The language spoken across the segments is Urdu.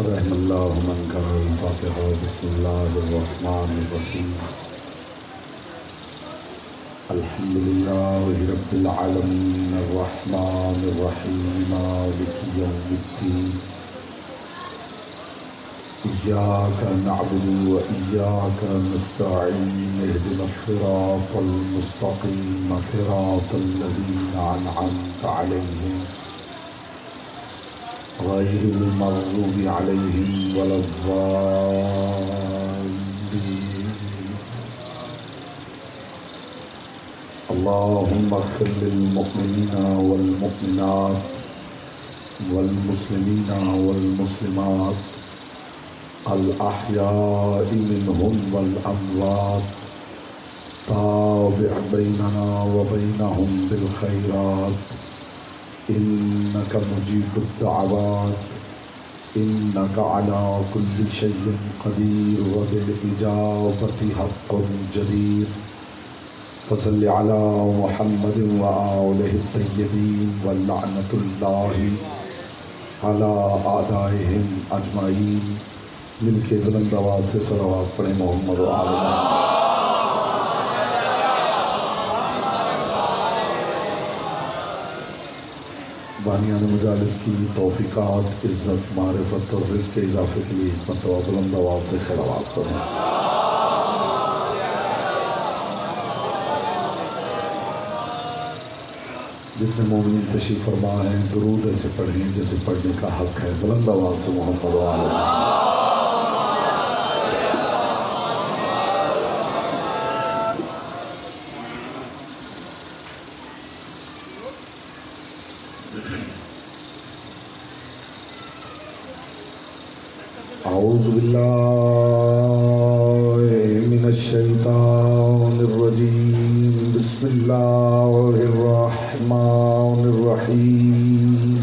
رحم اللہ من قرأ الفاتحہ بسم اللہ الرحمن الرحیم الحمد للہ رب العالمین الرحمن الرحیم مالک یوم الدین ایاک نعبد و ایاک نستعین اہدنا الصراط المستقیم صراط الذین انعمت علیہم غیر المغضوب علیہم ولا الضالین اللہم اغفر للمؤمنین والمؤمنات والمسلمین والمسلمات الاحیاء منہم والاموات تابع بیننا وبینہم بالخیرات إنك مجيب الدعوات إنك على كل شيء قدير وبالإجابة حق جدير فصل على محمد وآله الطيبين ولعنة الله على أعدائهم أجمعين مل کے بلند آواز سے صلوات پڑھیں محمد وآلہ بانیان مجالس کی توفیقات، عزت، معرفت اور رزق کے اضافے کے لیے حکمت و بلند آواز سے صلوات پڑھیں۔ جتنے مومنین تشریف فرما ہیں درود ایسے پڑھیں جیسے پڑھنے کا حق ہے، بلند آواز سے محمد و آلہ۔ اعوذ باللہ من الشیطان الرجیم بسم اللہ الرحمن الرحیم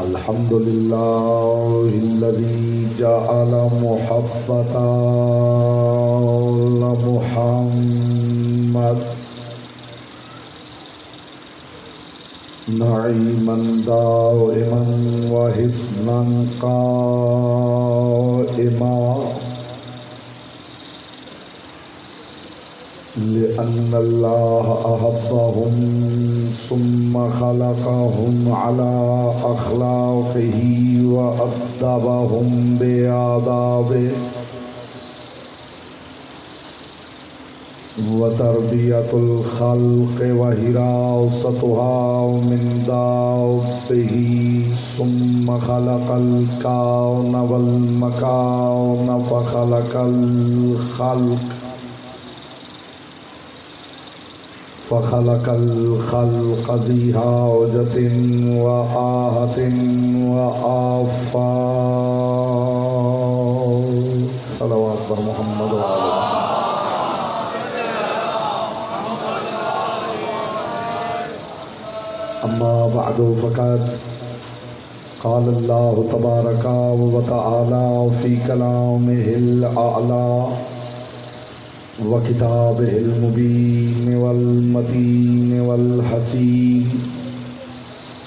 الحمد للہ الذی جعل محبت محمد نعیما دائما وحسنا قائما لأن اللہ أحبهم ثم خلقهم على أخلاقه وأدبهم بآدابه وتربیت الخلق وحراستها من دابه ثم خلق الكون والمكان فخلق الخلق ذی حاجة وآهة وآفات صلوات پر محمد وآلہ۔ اما بعد فقد قال اللہ تبارک و تعالی فی کلامہ الاعلی و کتابہ المبین والمتین والحسین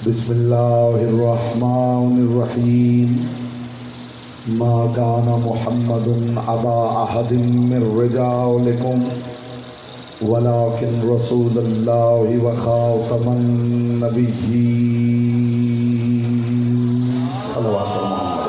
بسم اللہ الرحمن الرحیم ما کان محمد ابا احد من رجالکم ولكن رسول الله وخاتم النبيين صلوات محمد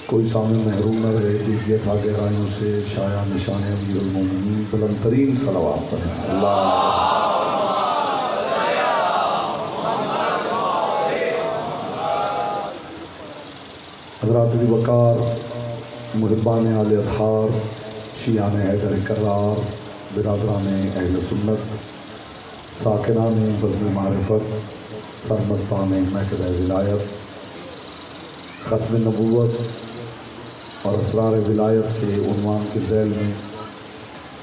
کوئی سامنے محروم نہ رہے دیکھیے کھا گہرائیوں سے شایع نشان امیر المومنین بلند ترین صلوات پڑھیں اللہ۔ حضرات ذی وقار، محبان آل اطہار، شیعان حیدر کرار، برادران اہل سنت، ساکنان بزم معرفت، سرمستان محکمہ ولایت، ختم نبوت اور اسرار ولایت کے عنوان کے ذیل میں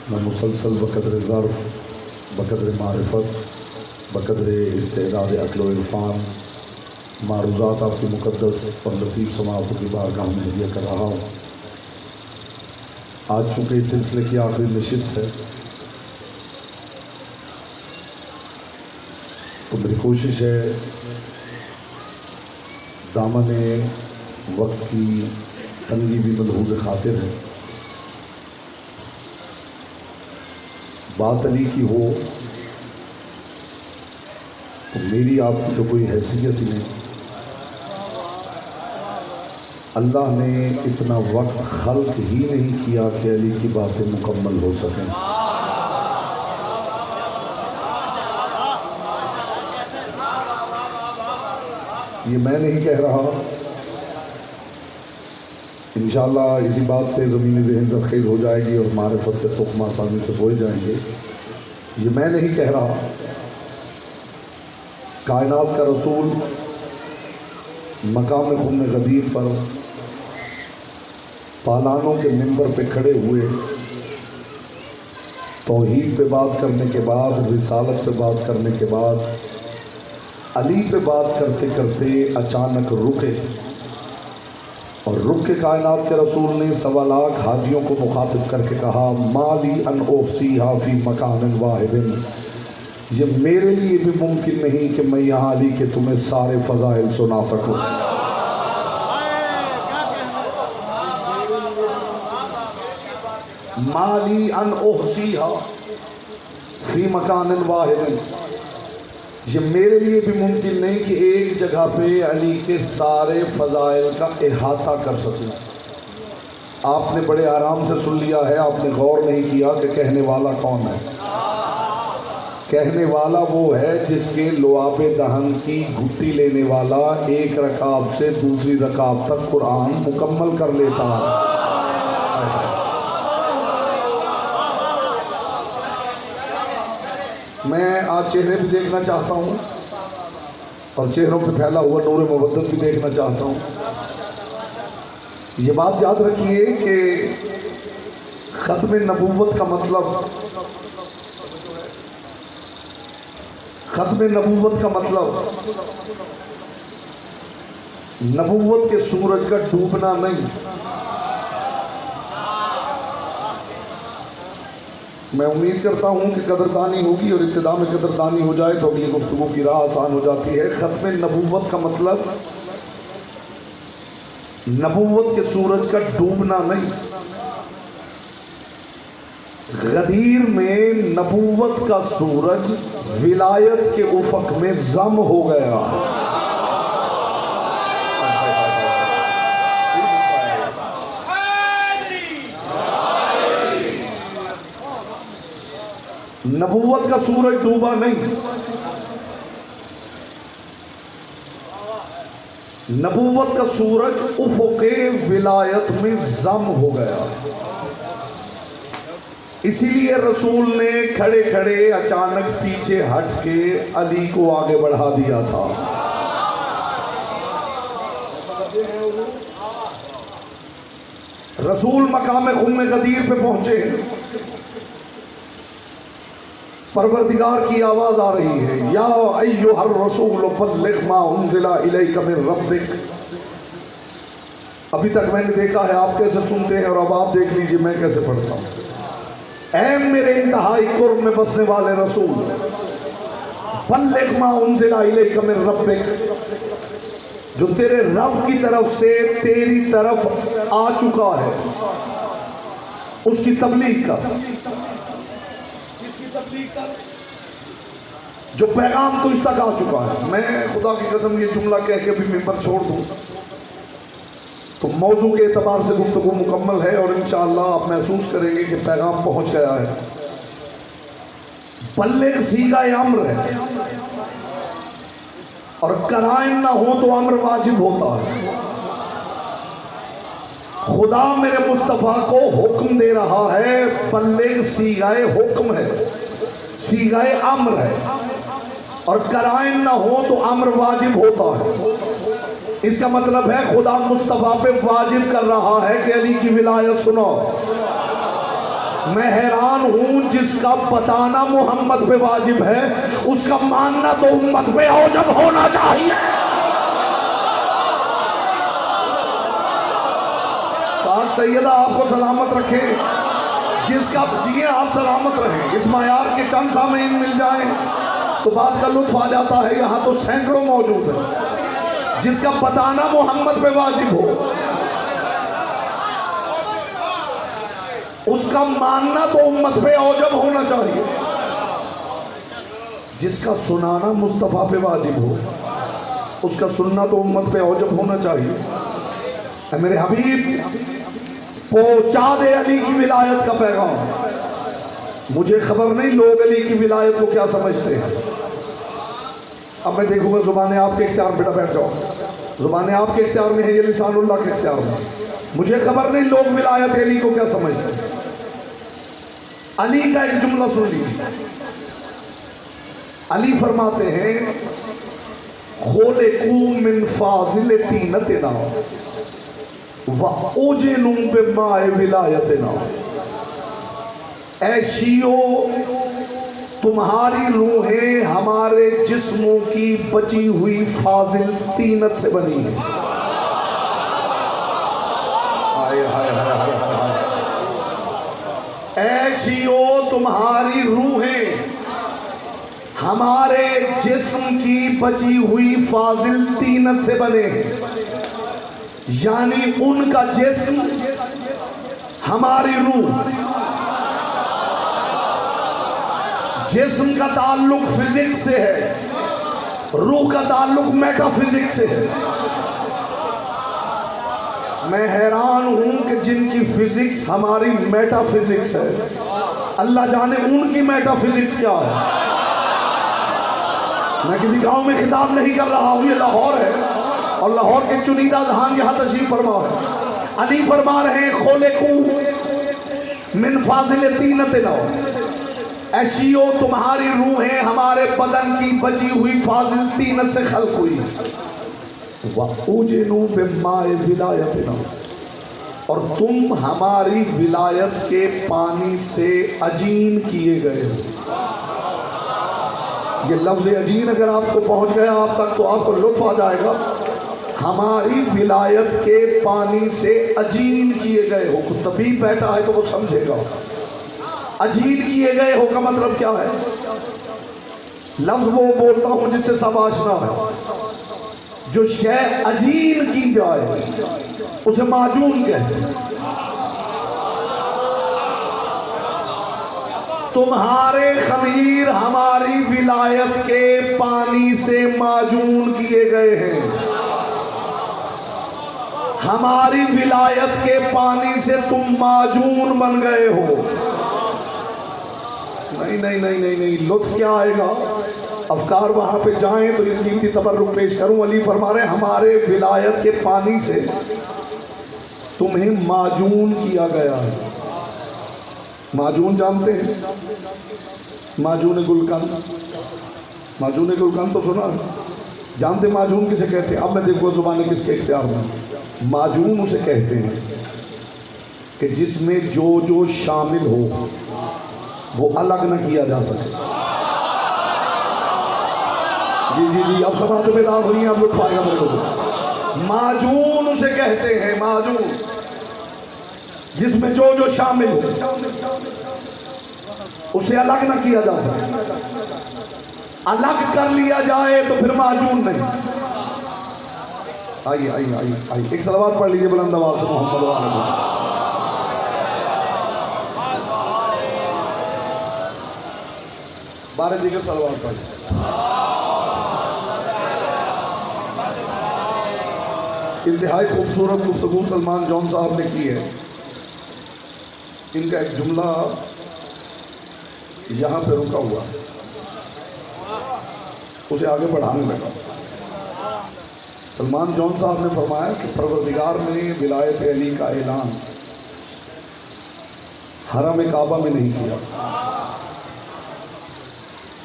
میں مسلسل بقدر ظرف، بقدر معرفت، بقدر استعداد عقل و عرفان معروضات آپ کی مقدس اور لطیف سماعتوں کی بارگاہ میں ہدیہ کر رہا ہوں۔ آج چونکہ اس سلسلے کی آخری نشست ہے تو میری کوشش ہے دامن وقت کی تنگی بھی ملحوظ خاطر ہے، بات علی کی ہو تو میری آپ کی تو کوئی حیثیت ہی نہیں۔ اللہ نے اتنا وقت خلق ہی نہیں کیا کہ علی کی باتیں مکمل ہو سکیں۔ یہ میں نہیں کہہ رہا، انشاءاللہ اسی بات پہ زمینی ذہن زرخیز ہو جائے گی اور معرفت کے تخم آسانی سے بوئے جائیں گے۔ یہ میں نہیں کہہ رہا، کائنات کا رسول مقام خم غدیر پر پالانوں کے منبر پہ کھڑے ہوئے، توحید پہ بات کرنے کے بعد، رسالت پہ بات کرنے کے بعد، علی پہ بات کرتے کرتے اچانک رکے، اور رک کے کائنات کے رسول نے 1.25 لاکھ حاجیوں کو مخاطب کر کے کہا مالی ان احصیھا فی مکان واحد، یہ میرے لیے بھی ممکن نہیں کہ میں یہاں علی کے تمہیں سارے فضائل سنا سکوں۔ مالی ان احصیھا فی مکان واحد، یہ میرے لیے بھی ممکن نہیں کہ ایک جگہ پہ علی کے سارے فضائل کا احاطہ کر سکوں۔ آپ نے بڑے آرام سے سن لیا ہے، آپ نے غور نہیں کیا کہ کہنے والا کون ہے۔ کہنے والا وہ ہے جس کے لعاب دہن کی گھٹی لینے والا ایک رکعت سے دوسری رکعت تک قرآن مکمل کر لیتا ہے۔ میں آج چہرے بھی دیکھنا چاہتا ہوں اور چہروں پہ پھیلا ہوا نور مودت بھی دیکھنا چاہتا ہوں۔ یہ بات یاد رکھیے کہ ختم نبوت کا مطلب، ختم نبوت کا مطلب نبوت کے سورج کا ڈوبنا نہیں۔ میں امید کرتا ہوں کہ قدردانی ہوگی اور ابتدا میں قدردانی ہو جائے تو اگلی گفتگو کی راہ آسان ہو جاتی ہے۔ ختم نبوت کا مطلب نبوت کے سورج کا ڈوبنا نہیں۔ غدیر میں نبوت کا سورج ولایت کے افق میں ضم ہو گیا۔ نبوت کا سورج ڈوبا نہیں، نبوت کا سورج افق ولایت میں ضم ہو گیا۔ اسی لیے رسول نے کھڑے کھڑے اچانک پیچھے ہٹ کے علی کو آگے بڑھا دیا تھا۔ رسول مقام خم غدیر پہ پہنچے، پروردگار کی آواز آ رہی ہے یا ایھا الرسول بلغ ما انزل الیک من ربک۔ ابھی تک میں نے دیکھا ہے آپ کیسے سنتے ہیں اور اب آپ دیکھ لیجئے میں کیسے پڑھتا ہوں۔ اے میرے انتہائی قرب میں بسنے والے رسول، بلغ ما انزل الیک من ربک، جو تیرے رب کی طرف سے تیری طرف آ چکا ہے، اس کی تبلیغ کر، جو پیغام تجھ تک آ چکا ہے۔ میں خدا کی قسم یہ جملہ کہہ کے بھی ممبر چھوڑ دوں تو موضوع کے اعتبار سے گفتگو مکمل ہے اور انشاءاللہ آپ محسوس کریں گے کہ پیغام پہنچ گیا ہے۔ بلغ صیغہ امر ہے اور قرائن نہ ہو تو امر واجب ہوتا ہے۔ خدا میرے مصطفیٰ کو حکم دے رہا ہے، بلغ صیغہ حکم ہے، صیغہ امر ہے، اور قرائن نہ ہو تو امر واجب ہوتا ہے۔ اس کا مطلب ہے خدا مصطفیٰ پہ واجب کر رہا ہے کہ علی کی ولایت سنو۔ میں حیران ہوں، جس کا بتانا محمد پہ واجب ہے اس کا ماننا تو امت پہ اوجب ہونا چاہیے۔ پاک سیدہ آپ کو سلامت رکھے، جس کا جیے آپ سلامت رہیں، اس معیار کے چند سامعین مل جائیں تو بات کا لطف آ جاتا ہے. یہاں تو سینکڑوں موجود ہیں جس کا بتانا محمد پہ واجب ہو، اس کا ماننا تو امت پہ اوجب ہونا چاہیے. جس کا سنانا مصطفیٰ پہ واجب ہو، اس کا سننا تو امت پہ اوجب ہونا چاہیے. اے میرے حبیب، پہنچا دے علی کی ولایت کا پیغام. مجھے خبر نہیں لوگ علی کی ولایت کو کیا سمجھتے ہیں. اب میں دیکھوں گا زبانیں آپ کے اختیار. بیٹا بیٹھ جاؤ، زبانیں آپ کے اختیار میں ہے، یہ لسان اللہ کے اختیار میں. مجھے خبر نہیں لوگ ولایت علی کو کیا سمجھتے ہیں. علی کا ایک جملہ سن لیجیے. علی فرماتے ہیں خُلِقُوا مِنْ فَاضِلِ طِینَتِنَا وَأُجِنُوا بِمَاءِ وِلَایَتِنَا. اے شیعو، تمہاری روحیں ہمارے جسموں کی بچی ہوئی فاضل طینت سے بنی ہیں. اے شیعو، تمہاری روحیں ہمارے جسم کی بچی ہوئی فاضل طینت سے بنے ہیں. یعنی ان کا جسم، ہماری روح. جسم کا تعلق فزکس سے ہے، روح کا تعلق میٹا فزکس سے ہے. میں حیران ہوں کہ جن کی فزکس ہماری میٹا فزکس ہے، اللہ جانے ان کی میٹا فزکس کیا ہے. میں کسی گاؤں میں خطاب نہیں کر رہا ہوں، یہ لاہور ہے اور لاہور کے چنیدہ دھان یہاں تشریف فرما ہے. علی فرما رہے ہیں خُلِقُوا مِنْ فَاضِلِ طِینَتِنَا. اے شیعو، تمہاری روحیں ہمارے بدن کی بچی ہوئی فاضل طینت سے خلق ہوئی. وَأُجِنُوا بِمَاءِ وِلَایَتِنَا، اور تم ہماری ولایت کے پانی سے عجین کیے گئے ہو. یہ لفظ عجین اگر آپ کو پہنچ گیا آپ تک تو آپ کو لطف آ جائے گا. ہماری ولایت کے پانی سے عجین کیے گئے ہو. طبیب بیٹھا ہے تو وہ سمجھے گا. عجین کیے گئے ہو کا مطلب کیا ہے؟ لفظ وہ بولتا ہوں جس سے سب آشنا ہے. جو شے عجین کی جائے اسے معجون کہتے ہیں. تمہارے خمیر ہماری ولایت کے پانی سے معجون کیے گئے ہیں. ہماری ولایت کے پانی سے تم معجون بن گئے ہو. نہیں نہیں نہیں نہیں نہیں، لطف کیا آئے گا. افکار وہاں پہ جائیں تو ان قیمتی تبرک پیش کروں. علی فرما رہے ہیں ہمارے ولایت کے پانی سے تمہیں معجون کیا گیا ہے. معجون جانتے ہیں؟ معجون گلقند. معجون گلقند تو سنا ہے. جانتے معجون کسے کہتے ہیں؟ اب میں دیکھو زبانیں کس کے اختیار میں. معجون اسے کہتے ہیں کہ جس میں جو جو شامل ہو وہ الگ نہ کیا جا سکے. جی اب سماعت بیدار ہوئی ہیں، اب لطف آئے گا میرے کو. معجون اسے کہتے ہیں، معجون جس میں جو جو شامل ہو اسے الگ نہ کیا جا سکے. الگ کر لیا جائے تو پھر معجون نہیں. آئیے آئیے آئیے آئیے ایک صلوات پڑھ لیجیے بلند آواز سے محمد وآلہ. بارے دیگر صلوات پڑھ لیجیے. انتہائی خوبصورت گفتگو سلمان جون صاحب نے کی ہے. ان کا ایک جملہ یہاں پہ رکا ہوا، اسے آگے بڑھانے لگا. سلمان جون صاحب نے فرمایا کہ پروردگار نے ولایت علی کا اعلان حرم کعبہ میں نہیں کیا،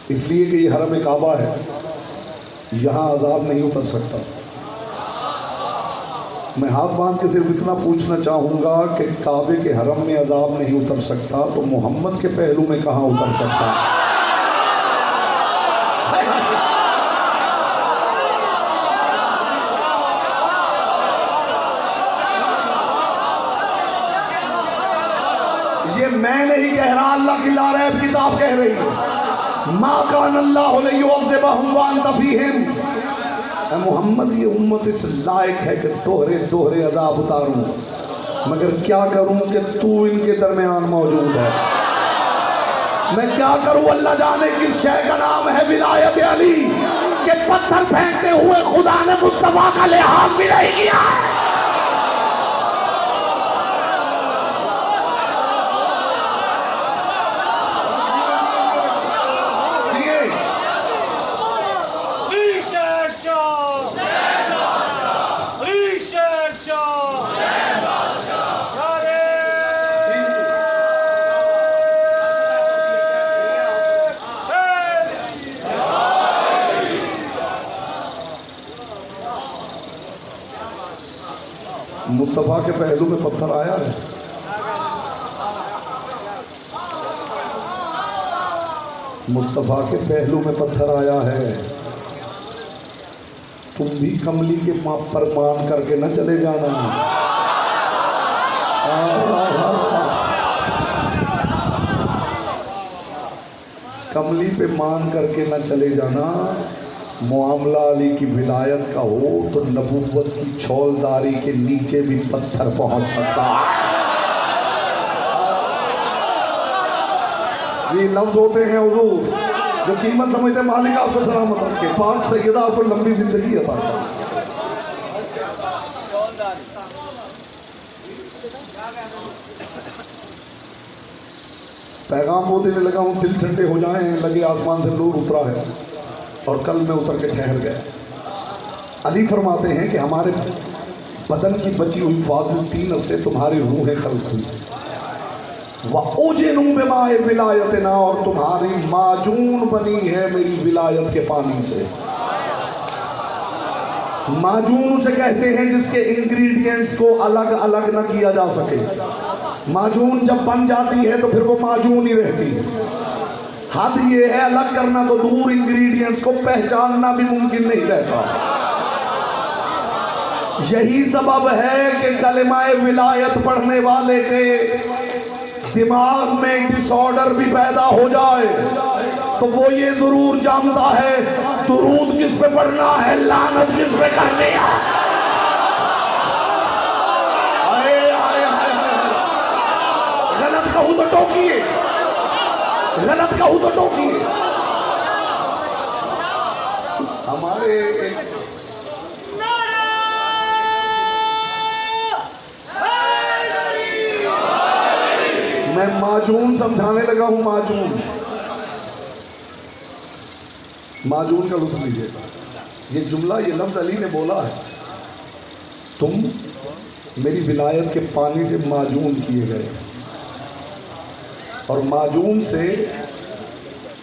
اس لیے کہ یہ حرم کعبہ ہے، یہاں عذاب نہیں اتر سکتا. میں ہاتھ باندھ کے صرف اتنا پوچھنا چاہوں گا کہ کعبے کے حرم میں عذاب نہیں اتر سکتا تو محمد کے پہلو میں کہاں اتر سکتا ہے؟ یہ میں نہیں کہہ رہا، اللہ کی لا ریب کتاب کہہ رہی ہے. ما کان اللہ لیعذبہم وانت فیہم، اے محمد یہ امت اس لائق ہے کہ دوہرے عذاب اتاروں، مگر کیا کروں کہ تو ان کے درمیان موجود ہے، میں کیا کروں؟ اللہ جانے کس شے کا نام ہے ولایت علی کہ پتھر پھینکتے ہوئے خدا نے مصطفیٰ کا لحاظ بھی نہیں کیا ہے۔ مصطفیٰ کے پہلو میں پتھر آیا ہے، مصطفیٰ کے پہلو میں پتھر آیا ہے، تم بھی کملی کے پر مان کر کے نہ چلے جانا۔ کملی پہ مان کر کے نہ چلے جانا، معاملہ علی کی ولایت کا ہو تو نبوت کی چھولداری کے نیچے بھی پتھر پہنچ سکتا ہے۔ یہ لفظ ہوتے ہیں حضور جو قیمت سمجھتے ہیں، مالک آپ کو سلامت رکھے، پاک سیدہ آپ کو لمبی زندگی عطا کرے۔ پیغام وہ دینے لگا ہوں، دل ٹھنڈے ہو جائیں، لگے آسمان سے نور اترا ہے اور کل میں اتر کے ٹھہر گئے۔ علی فرماتے ہیں کہ ہمارے بدن کی بچی ہوئی فاضل طینت سے تمہاری روحیں خلق ہوئی، وَأُجِنُوا بِمَاءِ وِلَایَتِنَا، اور تمہاری معجون بنی ہے میری ولایت کے پانی سے۔ معجون اسے کہتے ہیں جس کے انگریڈینٹس کو الگ الگ نہ کیا جا سکے، معجون جب بن جاتی ہے تو پھر وہ معجون ہی رہتی ہے۔ حد یہ ہے الگ کرنا تو دور، انگریڈینٹس کو پہچاننا بھی ممکن نہیں رہتا۔ یہی سبب ہے کہ کلمہ ولایت پڑھنے والے کے دماغ میں ڈس آرڈر بھی پیدا ہو جائے تو وہ یہ ضرور جانتا ہے درود کس پہ پڑھنا ہے، لعنت کس پہ کرنی ہے۔ غلط کہوں تو ٹوکیے، غلط کہوں تو ٹوکیے۔ ہمارے میں معجون سمجھانے لگا ہوں، معجون کا لطف لیجیے۔ یہ جملہ، یہ لفظ علی نے بولا ہے، تم میری ولایت کے پانی سے معجون کیے گئے، اور معجون سے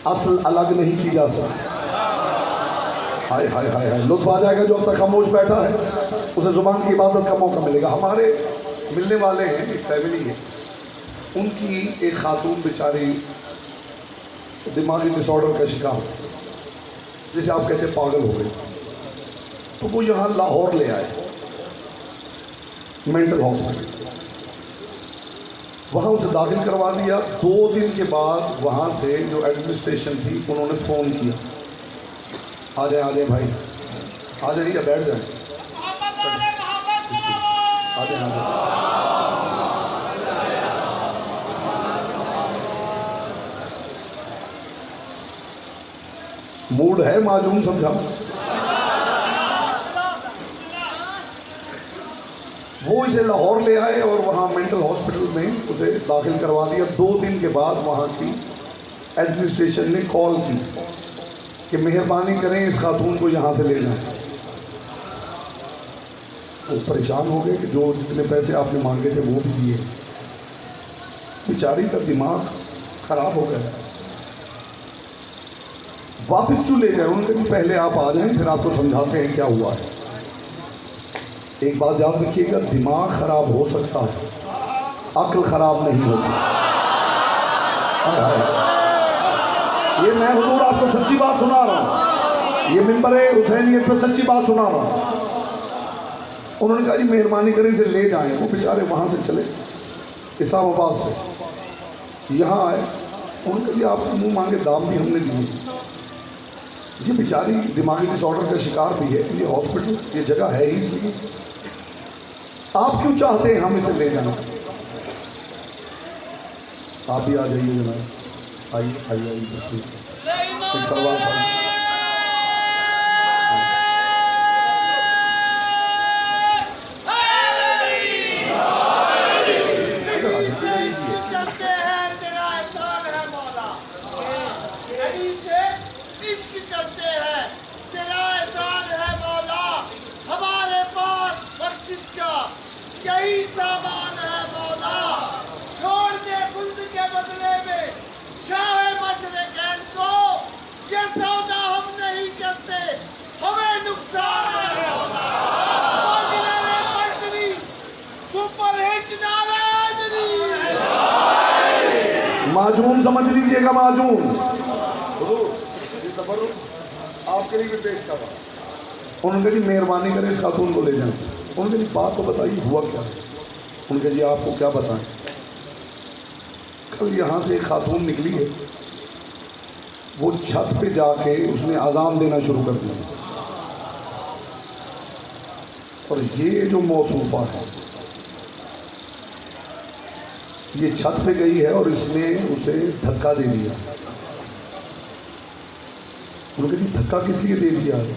اصل الگ نہیں کی جا سکتی۔ ہائے ہائے ہائے ہائے، لطف آ جائے گا جو اب تک خاموش بیٹھا ہے، اسے زبان کی عبادت کا موقع ملے گا۔ ہمارے ملنے والے ہیں، ایک فیملی ہے، ان کی ایک خاتون بیچاری دماغی ڈس آرڈر کا شکار، جسے آپ کہتے ہیں پاگل ہو گئی، تو وہ یہاں لاہور لے آئے مینٹل ہاسپٹل، وہاں اسے داخل کروا دیا۔ 2 دن کے بعد وہاں سے جو ایڈمنسٹریشن تھی انہوں نے فون کیا، آ جائیں بھائی، آ جائیں یا بیٹھ جائیں، آ جائیں۔ موڈ ہے معجون سمجھا؟ وہ اسے لاہور لے آئے اور وہاں مینٹل ہاسپٹل میں اسے داخل کروا دیا۔ 2 دن کے بعد وہاں کی ایڈمنسٹریشن نے کال کی کہ مہربانی کریں اس خاتون کو یہاں سے لے جائیں۔ وہ پریشان ہو گئے کہ جو جتنے پیسے آپ نے مانگے تھے وہ بھی دیے، بیچاری کا دماغ خراب ہو گیا۔ واپس کیوں لے گئے؟ انہوں نے کہا پہلے آپ آ جائیں، پھر آپ کو سمجھاتے ہیں کیا ہوا ہے۔ ایک بات یاد رکھیے گا، دماغ خراب ہو سکتا ہے، عقل خراب نہیں ہوتی۔ یہ میں حضور آپ کو سچی بات سنا رہا ہوں، یہ ممبر حسینیت پہ سچی بات سنا رہا ہوں۔ انہوں نے کہا جی مہربانی کریں اسے لے جائیں۔ وہ بیچارے وہاں سے چلے، اسلام آباد سے یہاں آئے، انہوں نے کہا آپ کو منہ مانگے دام بھی ہم نے دیے. یہ بیچاری دماغی ڈس آرڈر کا شکار بھی ہے. یہ ہاسپٹل یہ جگہ ہے ہی اس لیے. آپ کیوں چاہتے ہیں ہم اسے لے جائیں؟ آپ بھی آ جائیے جناب. آئیے آئیے آئیے. ایک سوال پڑھیں. یہی سامان ہے مولا. چھوڑ دے خلد کے بدلے میں شاہ مشرقین کو. یہ سودا ہم نہیں کرتے, ہمیں نقصان ہے مولا. Super hit Narayan. معجون سمجھ لیجئے گا, معجون آپ کے لیے بھی پیش کر رہا. انہوں نے کہا جی مہربانی کریں اس خاتون کو لے جائیں. انہوں نے کہا جی بات تو بتائیے ہوا کیا. انہوں نے کہا جی آپ کو کیا بتائیں. کل یہاں سے ایک خاتون نکلی ہے, وہ چھت پہ جا کے اس نے اذان دینا شروع کر دیا. اور یہ جو موصوفہ ہے یہ چھت پہ گئی ہے اور اس نے اسے دھکا دے دیا. انہوں نے کہا جی دھکا کس لیے دے دیا ہے؟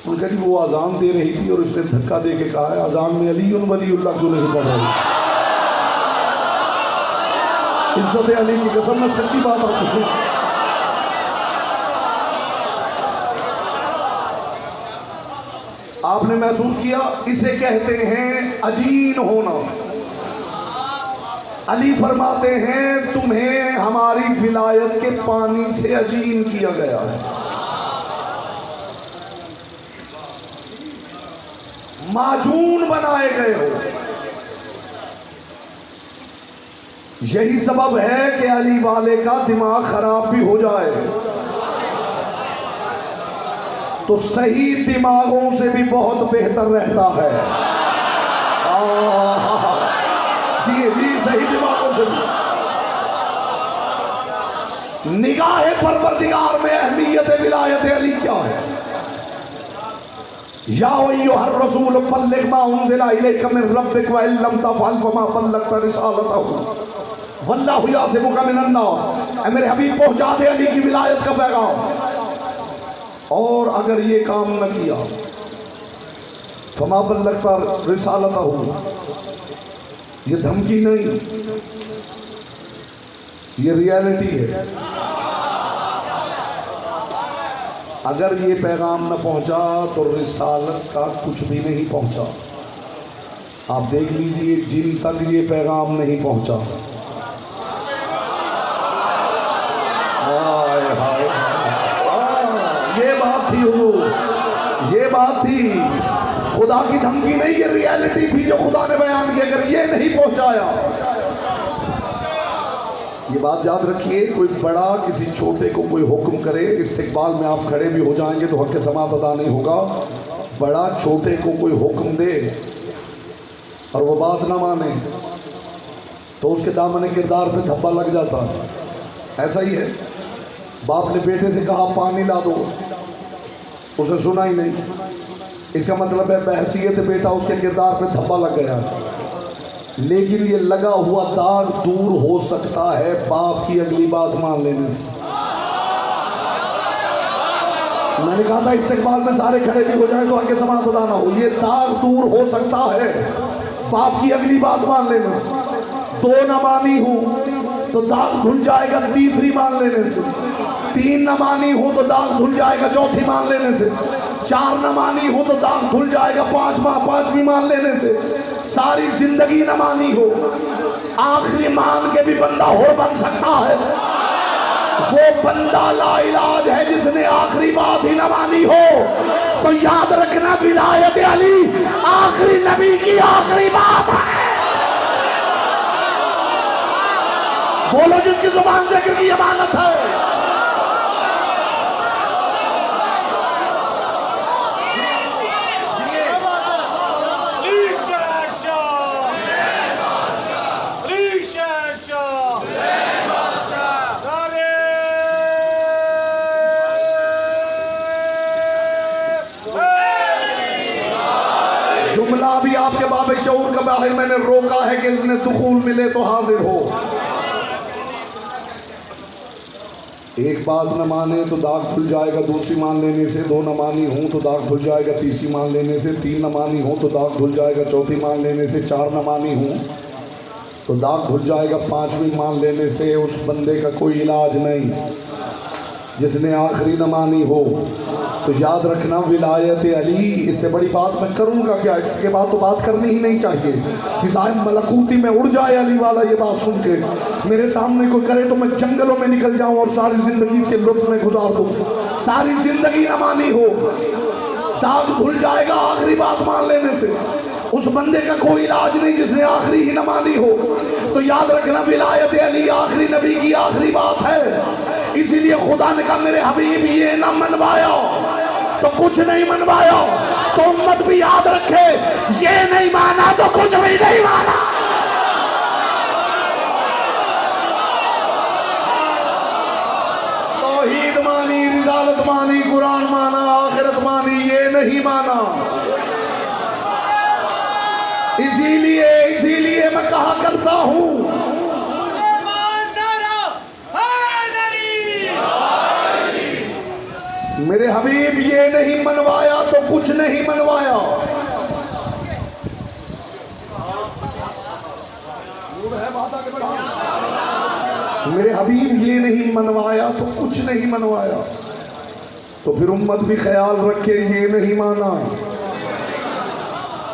انہوں نے کہا جی وہ اذان دے رہی تھی اور اس نے دھکا دے کے کہا ہے اذان میں علی ولی اللہ کیوں نہیں پڑھ رہی. عزت علی کی قسم میں سچی بات آپ کو سن. آپ نے محسوس کیا اسے کہتے ہیں عجین ہونا. علی فرماتے ہیں تمہیں ہماری ولایت کے پانی سے عجین کیا گیا ہے. معجون بنائے گئے ہو. یہی سبب ہے کہ علی والے کا دماغ خراب بھی ہو جائے تو صحیح دماغوں سے بھی بہت بہتر رہتا ہے. جی جی صحیح دماغوں سے بھی. نگاہ پروردگار میں اہمیت ولایت علی کیا ہے؟ یا ایھا الرسول بلغ ما انزل الیک من ربک وان لم تفعل فما بلغت رسالتہ واللہ یعصمک من الناس. اے میرے حبیب پہنچا دے علی کی ولایت کا پیغام, اور اگر یہ کام نہ کیا فما بلغت رسالتہ. یہ دھمکی نہیں, یہ ریالٹی ہے. اگر یہ پیغام نہ پہنچا تو رسالت کا کچھ بھی نہیں پہنچا. آپ دیکھ لیجئے جن تک یہ پیغام نہیں پہنچا. یہ بات تھی حضور, یہ بات تھی. خدا کی دھمکی نہیں, یہ ریالٹی تھی جو خدا نے بیان کی. اگر یہ نہیں پہنچایا, یہ بات یاد رکھیے, کوئی بڑا کسی چھوٹے کو کوئی حکم کرے, استقبال میں آپ کھڑے بھی ہو جائیں گے تو حق سماعت ادا نہیں ہوگا. بڑا چھوٹے کو کوئی حکم دے اور وہ بات نہ مانے تو اس کے دامن کردار پہ دھبا لگ جاتا. ایسا ہی ہے, باپ نے بیٹے سے کہا پانی لا دو, اس نے سنا ہی نہیں. اس کا مطلب ہے بحیثیت بیٹا اس کے کردار پہ دھبا لگ گیا. لیکن یہ لگا ہوا داغ دور ہو سکتا ہے باپ کی اگلی بات مان لینے سے. میں نے کہا تھا استقبال میں سارے کھڑے بھی ہو جائیں تو آگے سماعت ادا نہ ہو. یہ داغ دور ہو سکتا ہے باپ کی اگلی بات مان لینے سے. دو نہ مانی ہوں تو داغ دھل جائے گا تیسری مان لینے سے. تین نہ مانی ہوں تو داغ دھل جائے گا چوتھی مان لینے سے. چار نہ مانی ہو تو داغ دھل جائے گا پانچویں مان لینے سے. ساری زندگی نہ مانی ہو, آخری مان کے بھی بندہ ہو بن سکتا ہے. وہ بندہ لا علاج ہے جس نے آخری بات ہی نہ مانی ہو. تو یاد رکھنا ولایت علی آخری نبی کی آخری بات ہے. بولو جس کی زبان ذکر کی امانت ہے. آپ کے باب شعور کا باہر میں نے روکا ہے کہ اس نے دخول ملے تو حاضر ہو. ایک بات نہ مانے تو داغ دھل جائے گا دوسری مان لینے سے, دو نہ مانی ہوں تو داغ دھل جائے گا تیسری مان لینے سے, تین نہ مانی ہوں تو داغ دھل جائے گا چوتھی مان لینے سے, چار نہ مانی ہوں تو داغ دھل جائے گا پانچویں مان لینے سے. اس بندے کا کوئی علاج نہیں جس نے آخری نہ مانی ہو. تو یاد رکھنا ولایت علی, اس سے بڑی بات میں کروں گا کیا؟ اس کے بعد تو بات کرنی ہی نہیں چاہیے. فضائے ملکوتی میں اڑ جائے علی والا یہ بات سن کے, میرے سامنے کوئی کرے تو میں جنگلوں میں نکل جاؤں اور ساری زندگی اس کے لطف میں گزار دوں. ساری زندگی نہ مانی ہو, داغ دھل جائے گا آخری بات مان لینے سے. اس بندے کا کوئی علاج نہیں جس نے آخری ہی نہ مانی ہو. تو یاد رکھنا ولایت علی آخری نبی کی آخری بات ہے. اسی لیے خدا نے کہا میرے حبیب یہ نہ منوایا تو کچھ نہیں منوایا. تو امت بھی یاد رکھے یہ نہیں مانا تو کچھ بھی نہیں مانا. توحید مانی, رسالت مانی, قرآن مانا, آخرت مانی, یہ نہیں مانا. اسی لیے میں کہا کرتا ہوں میرے حبیب یہ نہیں منوایا تو کچھ نہیں منوایا. میرے حبیب یہ نہیں منوایا تو کچھ نہیں منوایا. تو پھر امت بھی خیال رکھے یہ نہیں مانا.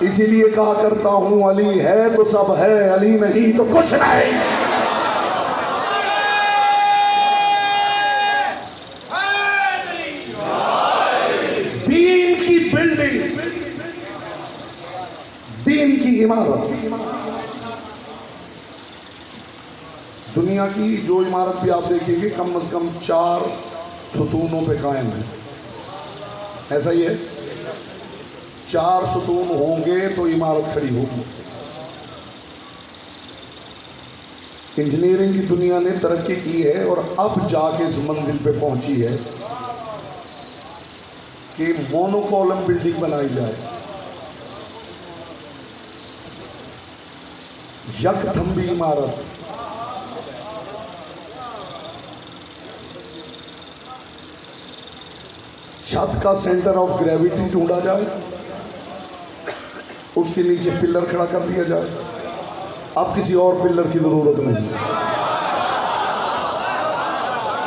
اسی لیے کہا کرتا ہوں علی ہے تو سب ہے, علی نہیں تو کچھ نہیں. دین کی بلڈنگ, دین کی عمارت, دنیا کی جو عمارت بھی آپ دیکھیں گے کم از کم 4 ستونوں پہ قائم ہے. ایسا ہی ہے, 4 ستون ہوں گے تو عمارت کھڑی ہوگی. انجینئرنگ کی دنیا نے ترقی کی ہے اور اب جا کے اس منزل پہ پہنچی ہے کہ مونو کالم بلڈنگ بنائی جائے. یک تھمبی عمارت, چھت کا سینٹر آف گریویٹی ڈھونڈا جائے, اس کے نیچے پلر کھڑا کر دیا جائے. اب کسی اور پلر کی ضرورت نہیں.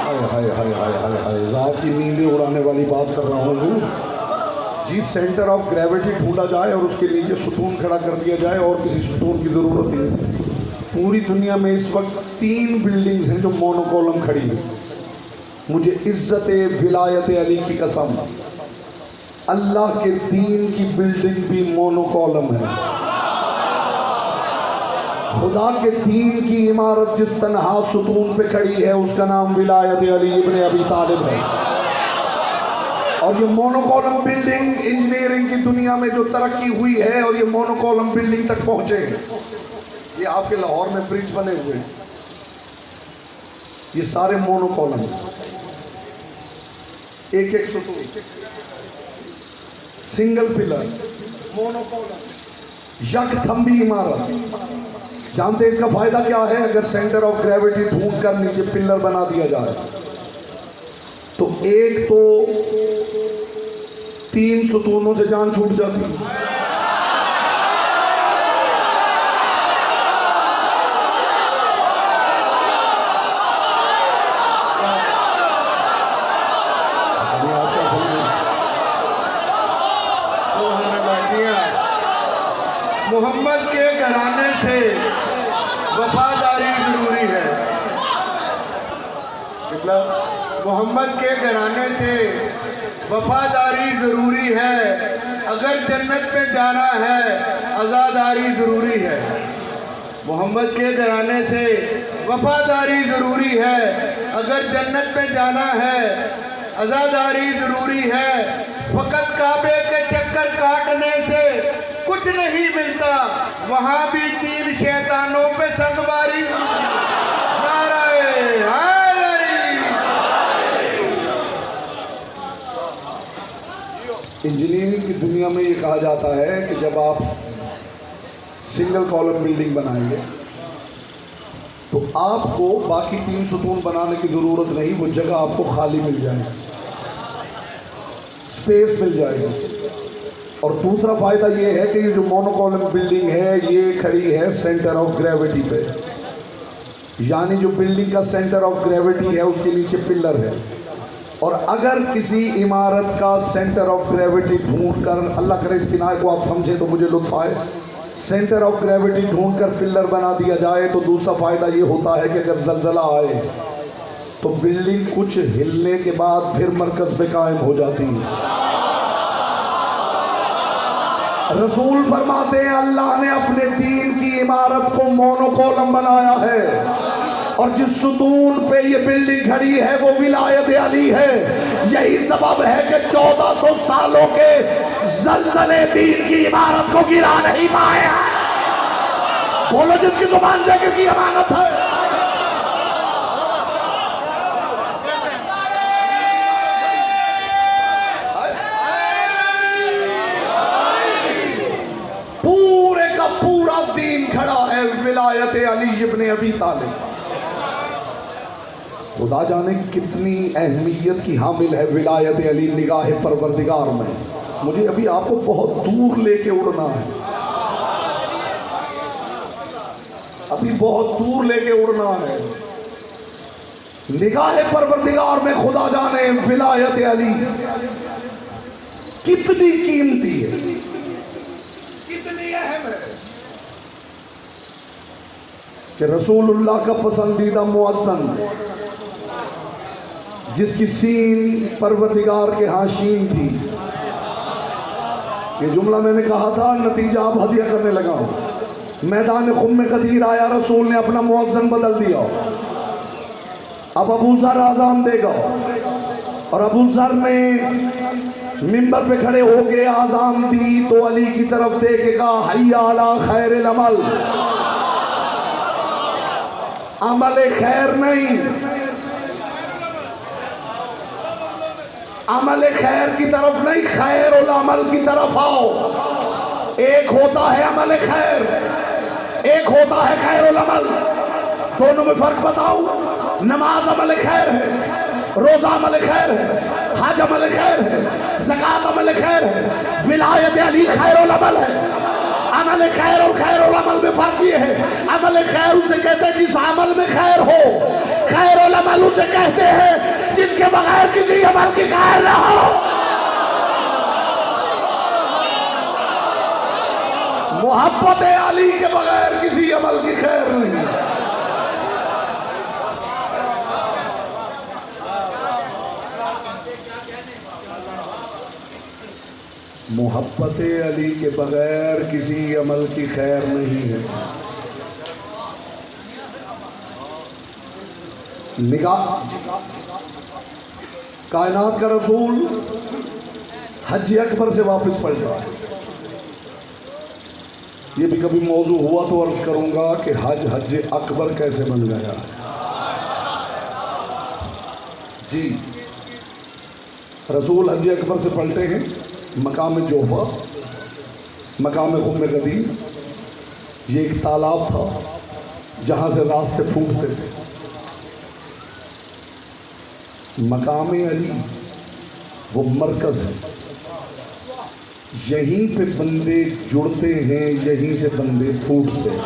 ہائے ہائے ہائے ہائے ہائے, رات کی نیندیں اڑانے والی بات کر رہا ہوں جی. سینٹر آف گریویٹی ڈھونڈا جائے اور اس کے نیچے ستون کھڑا کر دیا جائے اور کسی ستون کی ضرورت نہیں. پوری دنیا میں اس وقت 3 بلڈنگز ہیں جو مونو کالم کھڑی ہیں. مجھے عزت ولایت علی کی قسم, اللہ کے دین کی بلڈنگ بھی مونو کالم ہے. خدا کے دین کی عمارت جس تنہا ستون پہ کھڑی ہے اس کا نام ولایت علی ابن ابی طالب ہے. اور یہ مونو کالم بلڈنگ انجینئرنگ کی دنیا میں جو ترقی ہوئی ہے اور یہ مونو کالم بلڈنگ تک پہنچے ہیں, یہ آپ کے لاہور میں برج بنے ہوئے ہیں, یہ سارے مونو کالم ہیں. ایک ستون, سنگل پلر, مونو کالم, یک تھمبی عمارت. جانتے اس کا فائدہ کیا ہے؟ اگر سینٹر آف گریویٹی ڈھونڈ کر نیچے پلر بنا دیا جائے تو ایک تو 3 ستونوں سے جان چھوٹ جاتی ہے. محمد کے گھرانے سے وفاداری ضروری ہے. محمد کے گھرانے سے وفاداری ضروری ہے. اگر جنت میں جانا ہے عزاداری ضروری ہے. محمد کے گھرانے سے وفاداری ضروری ہے. اگر جنت میں جانا ہے عزاداری ضروری ہے. فقط کعبے کے چکر کاٹنے سے کچھ نہیں ملتا, وہاں بھی 3 شیطانوں پہ سنگواری. نعرہ حیدری. انجینئرنگ کی دنیا میں یہ کہا جاتا ہے کہ جب آپ سنگل کالم بلڈنگ بنائیں گے تو آپ کو باقی 3 ستون بنانے کی ضرورت نہیں، وہ جگہ آپ کو خالی مل جائے گی، اسپیس مل جائے گی۔ اور دوسرا فائدہ یہ ہے کہ یہ جو مونو کالم بلڈنگ ہے یہ کھڑی ہے سینٹر آف گریوٹی پہ، یعنی جو بلڈنگ کا سینٹر آف گریوٹی ہے اس کے نیچے پلر ہے، اور اگر کسی عمارت کا سینٹر آف گریوٹی ڈھونڈ کر، اللہ کرے اس کنائے کو آپ سمجھیں تو مجھے لطف آئے، سینٹر آف گریوٹی ڈھونڈ کر پلر بنا دیا جائے تو دوسرا فائدہ یہ ہوتا ہے کہ اگر زلزلہ آئے تو بلڈنگ کچھ ہلنے کے بعد پھر مرکز پہ قائم ہو جاتی ہے۔ رسول فرماتے ہیں اللہ نے اپنے دین کی عمارت کو مونو کولم بنایا ہے، اور جس ستون پہ یہ بلڈنگ کھڑی ہے وہ ولایت علی ہے۔ یہی سبب ہے کہ 1400 سالوں کے زلزلے دین کی عمارت کو گرا نہیں پایا۔ بولو جس کی زبان جگہ کی امانت ہے۔ پورے کا پورا دین کھڑا ہے ولایت علی ابن ابی طالب۔ خدا جانے کتنی اہمیت کی حامل ہے ولایت علی نگاہ پروردگار میں۔ مجھے ابھی آپ کو بہت دور لے کے اڑنا ہے، ابھی بہت دور لے کے اڑنا ہے۔ نگاہ پروردگار میں خدا جانے ولایت علی کتنی قیمتی ہے، کتنی اہم ہے کہ رسول اللہ کا پسندیدہ مؤذن جس کی سین پروردگار کے ہاں شین تھی، یہ جملہ میں نے کہا تھا، نتیجہ اب ہدیہ کرنے لگا ہوں۔ میدان خم قدیر آیا، رسول نے اپنا مؤذن بدل دیا، اب ابو ذر آذان دے گا، اور ابو ذر نے منبر پہ کھڑے ہو کے آذان دی تو علی کی طرف دیکھے گا، حی علی خیر العمل، عمل خیر نہیں، عمل خیر کی طرف نہیں، خیر العمل کی طرف آؤ۔ ایک ہوتا ہے عمل خیر، ایک ہوتا ہے خیر العمل، دونوں میں فرق بتاؤ۔ نماز عمل خیر ہے، روزہ عمل خیر ہے، حج عمل خیر ہے، زکوٰۃ عمل خیر ہے، ولایت علی خیر العمل ہے۔ عمل خیر اور خیر العمل میں فرق یہ ہے، عمل خیر اسے کہتے ہیں جس عمل میں خیر ہو، خیر العمل اسے کہتے ہیں جس کے بغیر کسی عمل کی خیر نہ ہو۔ محبت علی کے بغیر کسی عمل کی خیر نہیں۔ محبت علی کے بغیر کسی عمل کی خیر نہیں ہے۔ نگاہ کائنات کا رسول حج اکبر سے واپس پلٹ رہا ہے۔ یہ بھی کبھی موضوع ہوا تو عرض کروں گا کہ حج اکبر کیسے بن گیا۔ جی، رسول حج اکبر سے پلٹے ہیں مقام جوفا، مقام خم قدیم۔ یہ ایک تالاب تھا جہاں سے راستے پھوٹتے تھے۔ مقام علی وہ مرکز ہے، یہیں پہ بندے جڑتے ہیں، یہیں سے بندے پھوٹتے ہیں۔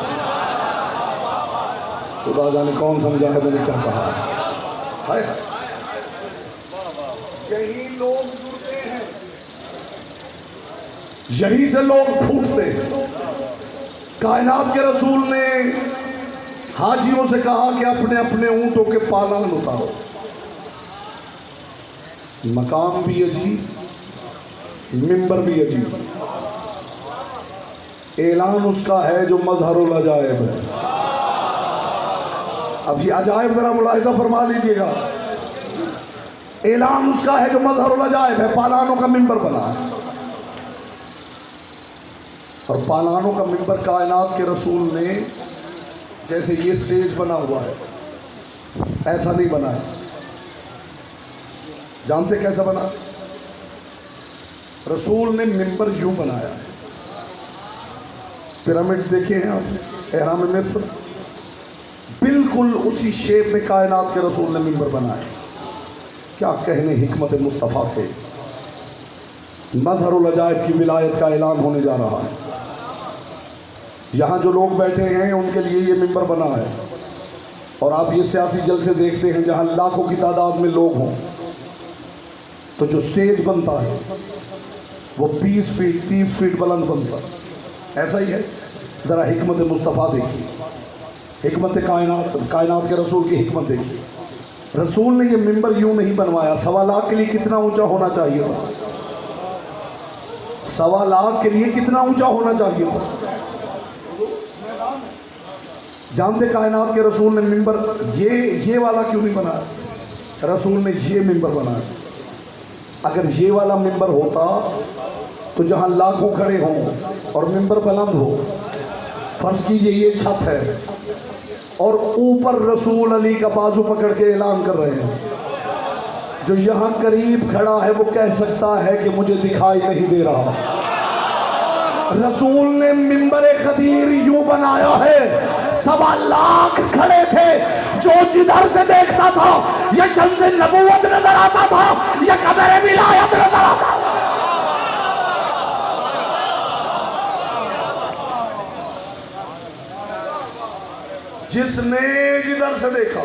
خدا جانے کون سمجھا ہے میں نے کیا کہا ہے؟ یہیں لوگ جڑتے ہیں، یہیں سے لوگ پھوٹتے ہیں۔ کائنات کے رسول نے حاجیوں سے کہا کہ اپنے اپنے اونٹوں کے پالان اتارو۔ مقام بھی عجیب، منبر بھی عجیب، اعلان اس کا ہے جو مظہر العجائب ہے۔ اب یہ عجائب ذرا ملاحظہ فرما لیجیے گا، اعلان اس کا ہے جو مظہر العجائب ہے، پالانوں کا منبر بنا ہے، اور پالانوں کا منبر کائنات کے رسول نے جیسے یہ سٹیج بنا ہوا ہے ایسا نہیں بنا ہے۔ جانتے کیسا بنا؟ رسول نے منبر یوں بنایا ہے، پیرامڈز دیکھے ہیں آپ، احرام مصر، بالکل اسی شیپ میں کائنات کے رسول نے منبر بنائے. کیا کہنے حکمت مصطفیٰ کے. مظہر العجائب کی ولایت کا اعلان ہونے جا رہا ہے. یہاں جو لوگ بیٹھے ہیں ان کے لیے یہ منبر بنا ہے، اور آپ یہ سیاسی جلسے دیکھتے ہیں جہاں لاکھوں کی تعداد میں لوگ ہوں، تو جو سٹیج بنتا ہے وہ 20 فیٹ 30 فیٹ بلند بنتا ہے. ایسا ہی ہے. ذرا حکمت مصطفیٰ دیکھیے، حکمت کائنات کے رسول کی حکمت دیکھیے. رسول نے یہ منبر یوں نہیں بنوایا. 1.25 لاکھ کے لیے کتنا اونچا ہونا چاہیے تھا؟ 1.25 لاکھ کے لیے کتنا اونچا ہونا چاہیے تھا؟ جانتے کائنات کے رسول نے منبر یہ والا کیوں نہیں بنایا؟ رسول نے یہ منبر بنایا. اگر یہ والا منبر ہوتا تو جہاں لاکھوں کھڑے ہوں اور منبر بلند ہو، فرض کیجئے یہ چھت ہے اور اوپر رسول علی کا بازو پکڑ کے اعلان کر رہے ہیں، جو یہاں قریب کھڑا ہے وہ کہہ سکتا ہے کہ مجھے دکھائی نہیں دے رہا. رسول نے منبر قدیر یوں بنایا ہے، 1.25 لاکھ کھڑے تھے، جو جدھر سے دیکھتا تھا یہ شمس نبوت نظر آتا تھا، یہ قمر ولایت نظر آتا تھا. جس نے جدھر سے دیکھا،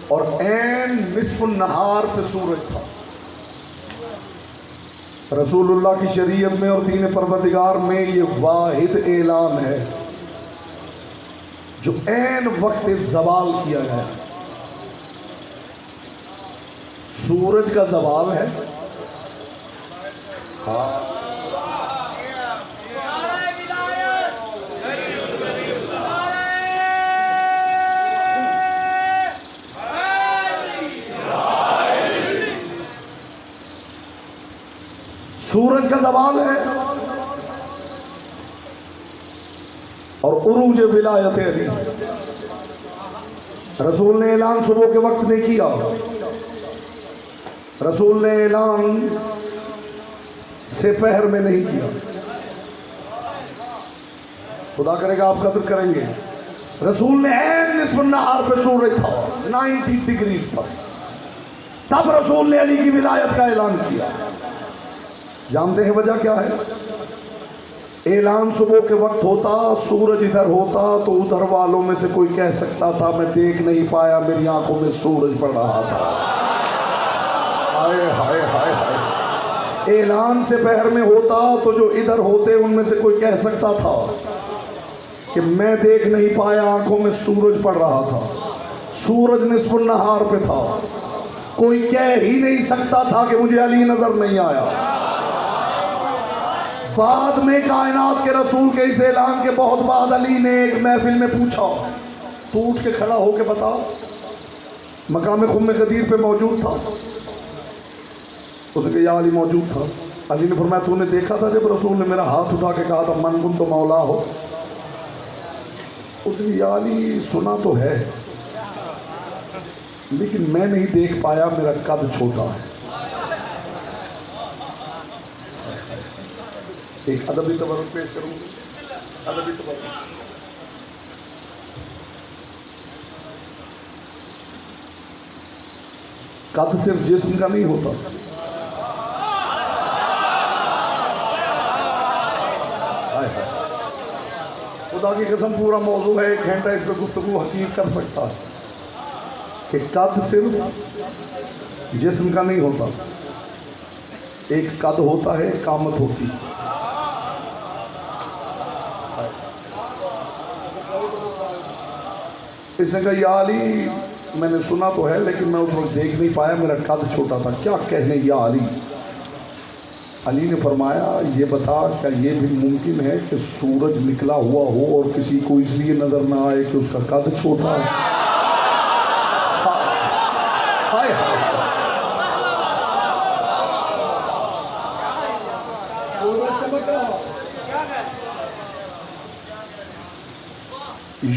اور عین نصف النہار پہ سورج تھا. رسول اللہ کی شریعت میں اور دین پروردگار میں یہ واحد اعلان ہے جو عین وقت زوال کیا گیا. سورج کا زوال ہے. سورج کا زوال ہے اور عروج ولایت علی. رسول نے اعلان صبح کے وقت نہیں کیا، رسول نے اعلان سپہر میں نہیں کیا. خدا کرے گا آپ قدر کریں گے. رسول نے عین نصف النہار پہ سورج تھا 90 ڈگریز پر، تب رسول نے علی کی ولایت کا اعلان کیا. جانتے ہیں وجہ کیا ہے؟ اعلان صبح کے وقت ہوتا، سورج ادھر ہوتا تو ادھر والوں میں سے کوئی کہہ سکتا تھا میں دیکھ نہیں پایا، میری آنکھوں میں سورج پڑ رہا تھا. ہائے ہائے ہائے ہائے. اعلان سے پہر میں ہوتا تو جو ادھر ہوتے ان میں سے کوئی کہہ سکتا تھا کہ میں دیکھ نہیں پایا، آنکھوں میں سورج پڑ رہا تھا. سورج نصف النہار پہ تھا، کوئی کہہ ہی نہیں سکتا تھا کہ مجھے علی نظر نہیں آیا. بعد میں کائنات کے رسول کے اس اعلان کے بہت بعد علی نے ایک محفل میں پوچھا، تو اٹھ کے کھڑا ہو کے بتا. مقام خم قدیر پہ موجود تھا. اس نے کہا یا علی موجود تھا. علی نے فرمایا تو نے دیکھا تھا جب رسول نے میرا ہاتھ اٹھا کے کہا تھا من کن تو مولا ہو؟ اس نے کہا یا علی سنا تو ہے لیکن میں نہیں دیکھ پایا، میرا قد چھوٹا ہے. ایک ادبی تبرک پیش کروں گا. ادبی تبرک. قد صرف جسم کا نہیں ہوتا. خدا کی قسم پورا موضوع ہے، 1 گھنٹہ اس پہ گفتگو حقیق کر سکتا ہے کہ قد صرف جسم کا نہیں ہوتا. ایک قد ہوتا ہے، قامت ہوتی. اس نے کہا یا علی میں نے سنا تو ہے لیکن میں اس وقت دیکھ نہیں پایا، میرا قد چھوٹا تھا. کیا کہنے یا علی؟ علی نے فرمایا یہ بتا کیا یہ بھی ممکن ہے کہ سورج نکلا ہوا ہو اور کسی کو اس لیے نظر نہ آئے کہ اس کا قد چھوٹا ہے؟ ہائے ہائے.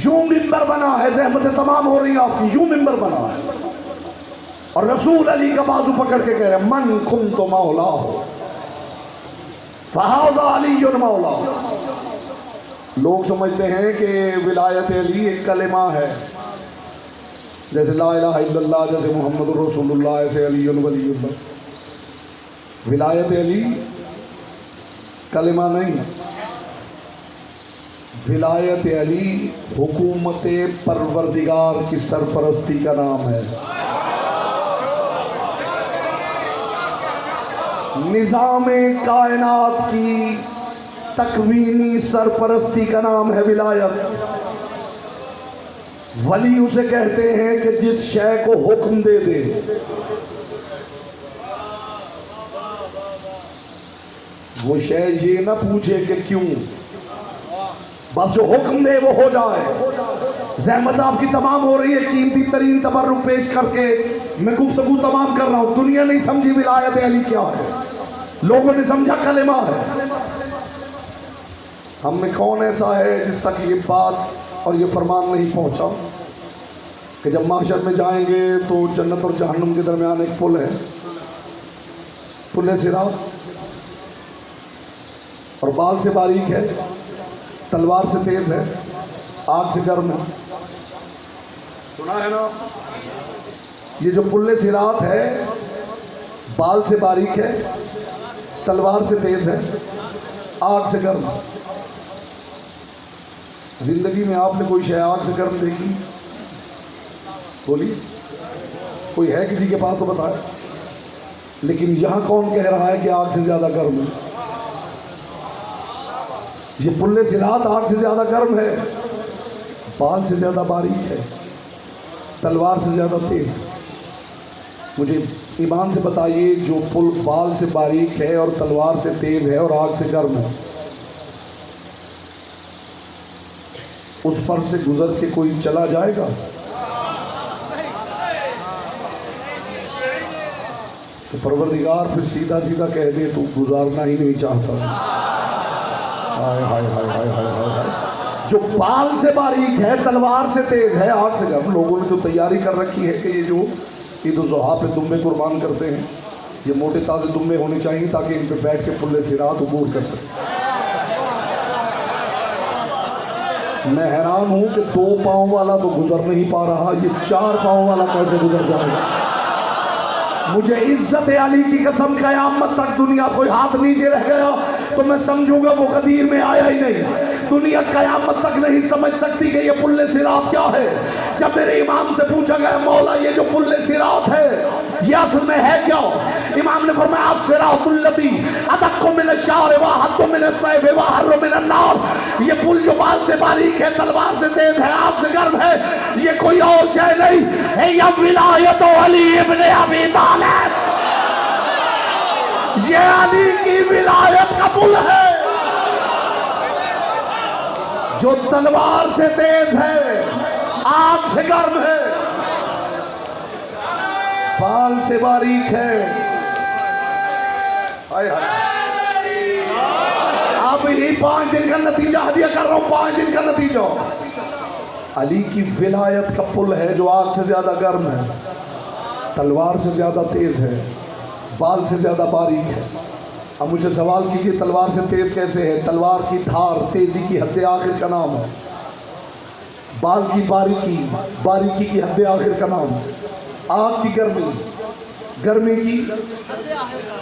یوں منبر بنا ہے، زحمتیں تمام ہو رہی ہیں آپ کی. یوں منبر بنا ہے اور رسول علی کا بازو پکڑ کے کہہ رہے ہیں من کنت مولا ہو. فہذا علی مولا. لوگ سمجھتے ہیں کہ ولایت علی ایک کلمہ ہے، جیسے لا الہ الا اللہ، جیسے محمد رسول اللہ، ایسے علی ولی اللہ. ولایت علی کلمہ نہیں، ولایت علی حکومت پروردگار کی سرپرستی کا نام ہے، نظام کائنات کی تکوینی سرپرستی کا نام ہے ولایت. ولی اسے کہتے ہیں کہ جس شے کو حکم دے دے. وہ شے یہ نہ پوچھے کہ کیوں، بس جو حکم دے وہ ہو جائے. زحمت آپ کی تمام ہو رہی ہے، قیمتی ترین تبرک پیش کر کے میں گفتگو تمام کر رہا ہوں. دنیا نہیں سمجھی ولایت علی کیا ہے، لوگوں نے سمجھا کلمہ ہے. ہم میں کون ایسا ہے جس تک یہ بات اور یہ فرمان نہیں پہنچا کہ جب محشر میں جائیں گے تو جنت اور جہنم کے درمیان ایک پل ہے، پل صراط، اور بال سے باریک ہے، تلوار سے تیز ہے، آگ سے گرم ہے. سنا ہے نا؟ یہ جو پل صراط ہے بال سے باریک ہے، تلوار سے تیز ہے، آگ سے گرم. زندگی میں آپ نے کوئی شے آگ سے گرم دیکھی؟ بولی کوئی ہے کسی کے پاس تو بتائے. لیکن یہاں کون کہہ رہا ہے کہ آگ سے زیادہ گرم ہے؟ یہ پل صراط آگ سے زیادہ گرم ہے، بال سے زیادہ باریک ہے، تلوار سے زیادہ تیز. مجھے ایمان سے بتائیے، جو پل بال سے باریک ہے اور تلوار سے تیز ہے اور آگ سے گرم ہے، اس پر سے گزر کے کوئی چلا جائے گا؟ تو پروردگار پھر سیدھا سیدھا کہہ دے تو گزارنا ہی نہیں چاہتا. ہائے ہائے ہائے ہائے ہائے ہائے. جو بال سے باریک ہے، تلوار سے تیز ہے، آگ سے گرم. لوگوں نے جو تیاری کر رکھی ہے کہ یہ جو عید الاضحیٰ پہ دمبے قربان کرتے ہیں، یہ موٹے تازے دمبے ہونے چاہیے تاکہ ان پہ بیٹھ کے پل صراط عبور کر سکیں. میں حیران ہوں کہ 2 پاؤں والا تو گزر نہیں پا رہا، یہ 4 پاؤں والا کیسے گزر جائے گا؟ مجھے عزت علی کی قسم، قیامت تک دنیا کوئی ہاتھ نیچے رہ گیا تو میں سمجھوں گا وہ قدیر میں آیا ہی نہیں. دنیا قیامت تک نہیں سمجھ سکتی کہ یہ پل صراط کیا ہے. جب میرے امام سے پوچھا گیا مولا یہ جو پل صراط ہے یہ اصل میں ہے کیا؟ امام نے فرمایا الصراط الذی ادق من الشعر واحد من السیف واحر من النار. یہ پل جو بال سے باریک ہے، تلوار سے تیز ہے، آگ سے گرم ہے، یہ کوئی اور شے نہیں ہے، یہ ولایت علی ابن ابی طالب. یہ علی کی ولایت کا پل ہے جو تلوار سے تیز ہے، آگ سے گرم ہے، بال سے باریک ہے. اب ہی 5 دن کا نتیجہ ہدیہ کر رہا ہوں، 5 دن کا نتیجہ. علی کی ولایت کا پل ہے جو آگ سے زیادہ گرم ہے، تلوار سے زیادہ تیز ہے، بال سے زیادہ باریک ہے. اب مجھے سوال کیجئے تلوار سے تیز کیسے ہے؟ تلوار کی دھار تیزی کی حد آخر کا نام ہے، بال کی باریکی کی حد آخر کا نام ہے، آگ کی گرمی کی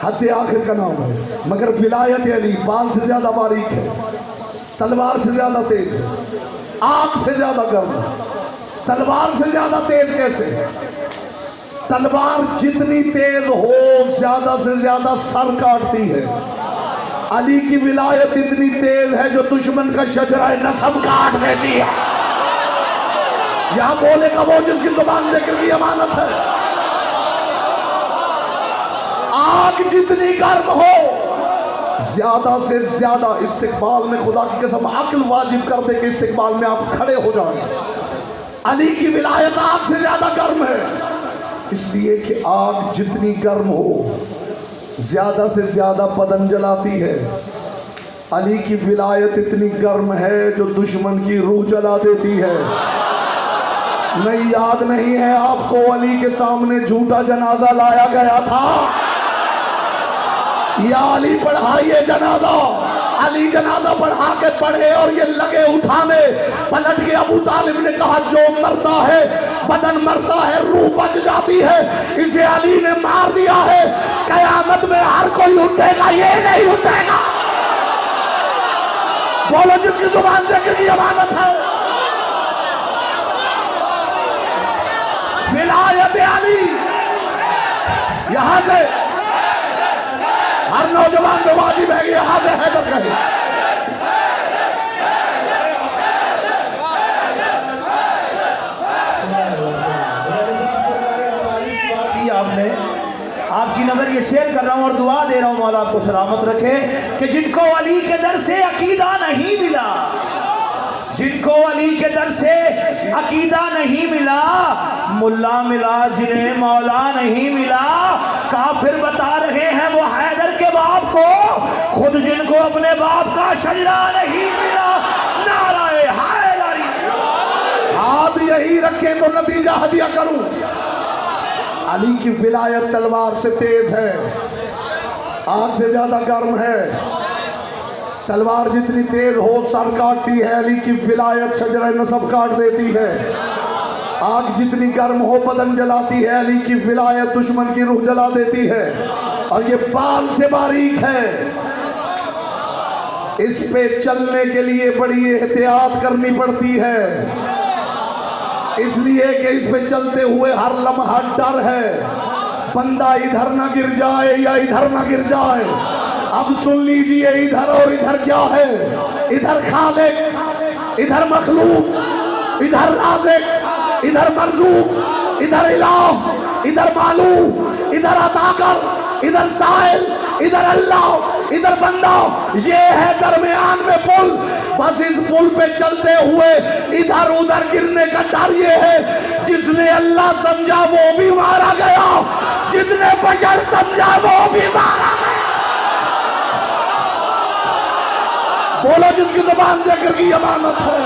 حد آخر کا نام ہے. مگر ولایت علی بال سے زیادہ باریک ہے، تلوار سے زیادہ تیز ہے، آگ سے زیادہ گرم ہے. تلوار سے زیادہ تیز کیسے ہے؟ تلوار جتنی تیز ہو زیادہ سے زیادہ سر کاٹتی ہے. علی کی ولایت اتنی تیز ہے جو دشمن کا شجرہ نسب کاٹ دیتی ہے. یہاں بولے گا وہ جس کی زبان ذکر کی امانت ہے. آگ جتنی گرم ہو زیادہ سے زیادہ استقبال میں، خدا کی قسم عقل واجب کر دے کہ استقبال میں آپ کھڑے ہو جائیں. علی کی ولایت آگ سے زیادہ گرم ہے، اس لیے کہ آگ جتنی گرم ہو زیادہ سے زیادہ بدن جلاتی ہے. علی کی ولایت اتنی گرم ہے جو دشمن کی روح جلا دیتی ہے. نہیں یاد نہیں ہے آپ کو علی کے سامنے جھوٹا جنازہ لایا گیا تھا، یا علی پڑھائیے جنازہ. علی جنازہ پڑھا کے پڑھے اور یہ لگے اٹھانے. پلٹ کے ابو طالب نے کہا جو مرتا ہے بدن مرتا ہے روح بچ جاتی ہے, اسے علی نے مار دیا ہے, قیامت میں ہر کوئی اٹھے گا یہ نہیں اٹھے گا. بولو جس کی زبان ذکر کی امانت ہے. ولایت علی یہاں سے ہر نوجوان کو واجب ہے کہ یہاں سے حیدر کہے. آپ نے آپ کی نظر یہ شیئر کر رہا ہوں اور دعا دے رہا ہوں مولا آپ کو سلامت رکھے کہ جن کو علی کے در سے عقیدہ نہیں ملا, جن کو علی کے در سے عقیدہ نہیں ملا, ملا ملا جنہیں مولا نہیں ملا, کافر بتا رہے ہیں وہ حیدر کے باپ کو, خود جن کو اپنے باپ کا شجرہ نہیں ملا. نعرہ حیدری. ہاتھ یہی رکھیں تو نتیجہ ہدیہ کروں. علی کی ولایت تلوار سے تیز ہے, آگ سے زیادہ گرم ہے. تلوار جتنی تیز ہو سر کاٹتی ہے, علی کی ولایت شجرہ نسب کاٹ دیتی ہے. آگ جتنی گرم ہو بدن جلاتی ہے, علی کی ولایت دشمن کی روح جلا دیتی ہے. اور یہ بال سے باریک ہے, اس پہ چلنے کے لیے بڑی احتیاط کرنی پڑتی ہے, اس لیے کہ اس پہ چلتے ہوئے ہر لمحہ ڈر ہے بندہ ادھر نہ گر جائے یا ادھر نہ گر جائے. اب سن لیجئے ادھر اور ادھر کیا ہے. ادھر خالق, ادھر مخلوق, ادھر رازق, ادھر مرزوق, ادھر الہ, ادھر معلوم, ادھر عطا کر, ادھر سائل, ادھر اللہ, ادھر بندہ. یہ ہے درمیان میں پل. بس اس پل پہ چلتے ہوئے ادھر ادھر گرنے کا ڈر یہ ہے, جس نے اللہ سمجھا وہ بھی مارا گیا, جس نے بشر سمجھا وہ بھی مارا گیا. بولو جس کی زبان ذکر کی امانت ہے.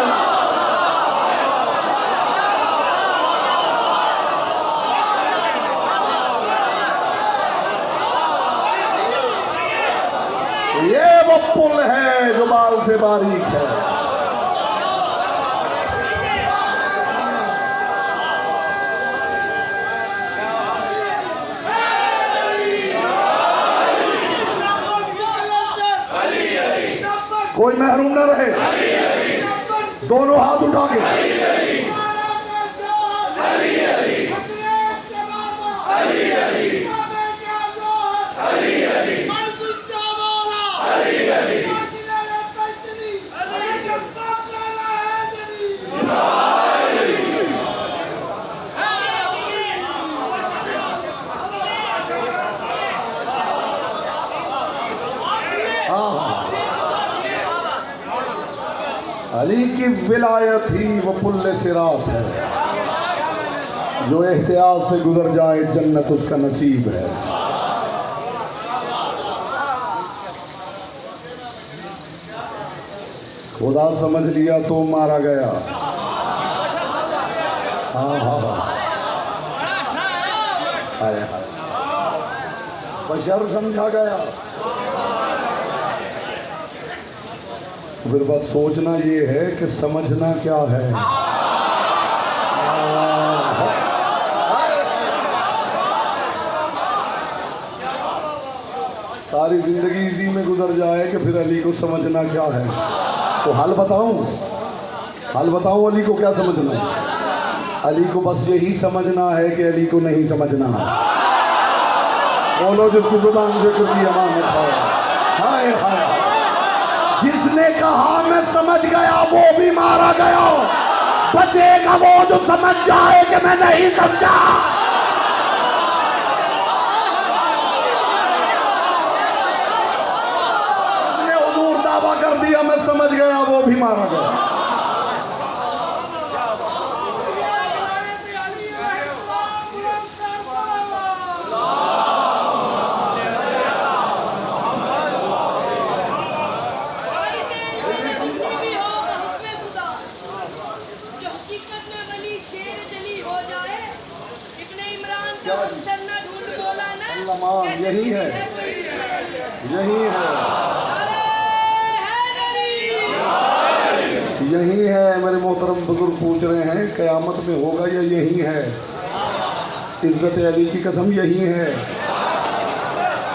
یہ وہ پل ہے جو بال سے باریک ہے. کوئی محروم نہ رہے, دونوں ہاتھ اٹھا کے. علی کی ولایت ہی وہ پل صراط ہے, جو احتیاط سے گزر جائے جنت اس کا نصیب ہے. خدا سمجھ لیا تو مارا گیا. ہاں ہاں ہائے ہائے, بشر سمجھا گیا. پھر بس سوچنا یہ ہے کہ سمجھنا کیا ہے. ساری زندگی اسی میں گزر جائے کہ پھر علی کو سمجھنا کیا ہے. تو حل بتاؤں علی کو کیا سمجھنا ہے. علی کو بس یہی سمجھنا ہے کہ علی کو نہیں سمجھنا. بولو جس کی زبان ذکر کی امانت ہے. ہائے ہائے, جس نے کہا میں سمجھ گیا وہ بھی مارا گیا. بچے گا وہ جو سمجھ جائے کہ میں نہیں سمجھا. یہ حضور دعویٰ کر دیا میں سمجھ گیا وہ بھی مارا گیا. یہی ہے یہی ہے، یہی ہے۔ میرے محترم بزرگ پوچھ رہے ہیں قیامت میں ہوگا یا یہی ہے؟ عزت علی کی قسم یہی ہے۔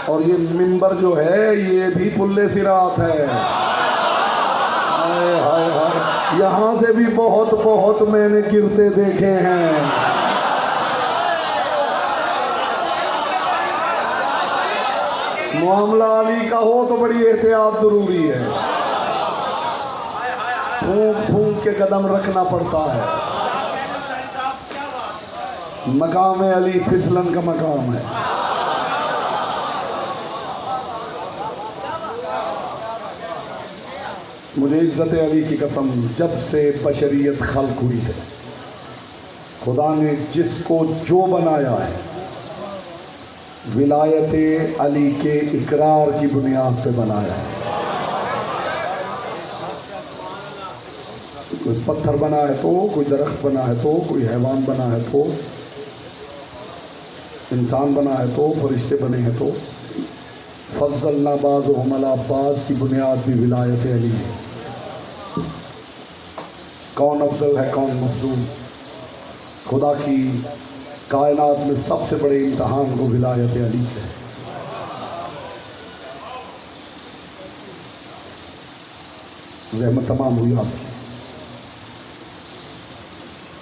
اور یہ منبر جو ہے یہ بھی پل صراط ہے۔ ہائے ہائے ہائے، یہاں سے بھی بہت بہت میں نے گرتے دیکھے ہیں۔ معاملہ علی کا ہو تو بڑی احتیاط ضروری ہے، پھونک پھونک کے قدم رکھنا پڑتا ہے۔ مقام علی پھسلن کا مقام ہے۔ مجھے عزت علی کی قسم، جب سے بشریت خلق ہوئی ہے خدا نے جس کو جو بنایا ہے ولایت علی کے اقرار کی بنیاد پہ بنایا ہے۔ کوئی پتھر بنا ہے تو، کوئی درخت بنا ہے تو، کوئی حیوان بنا ہے تو، انسان بنا ہے تو، فرشتے بنے ہیں تو، فضلنا بعضهم علی بعض کی بنیاد بھی ولایت علی ہے۔ کون افضل ہے کون مفضول؟ خدا کی کائنات میں سب سے بڑے امتحان کو ولایت علی ہے۔ رحمت تمام ہوئی آپ کی،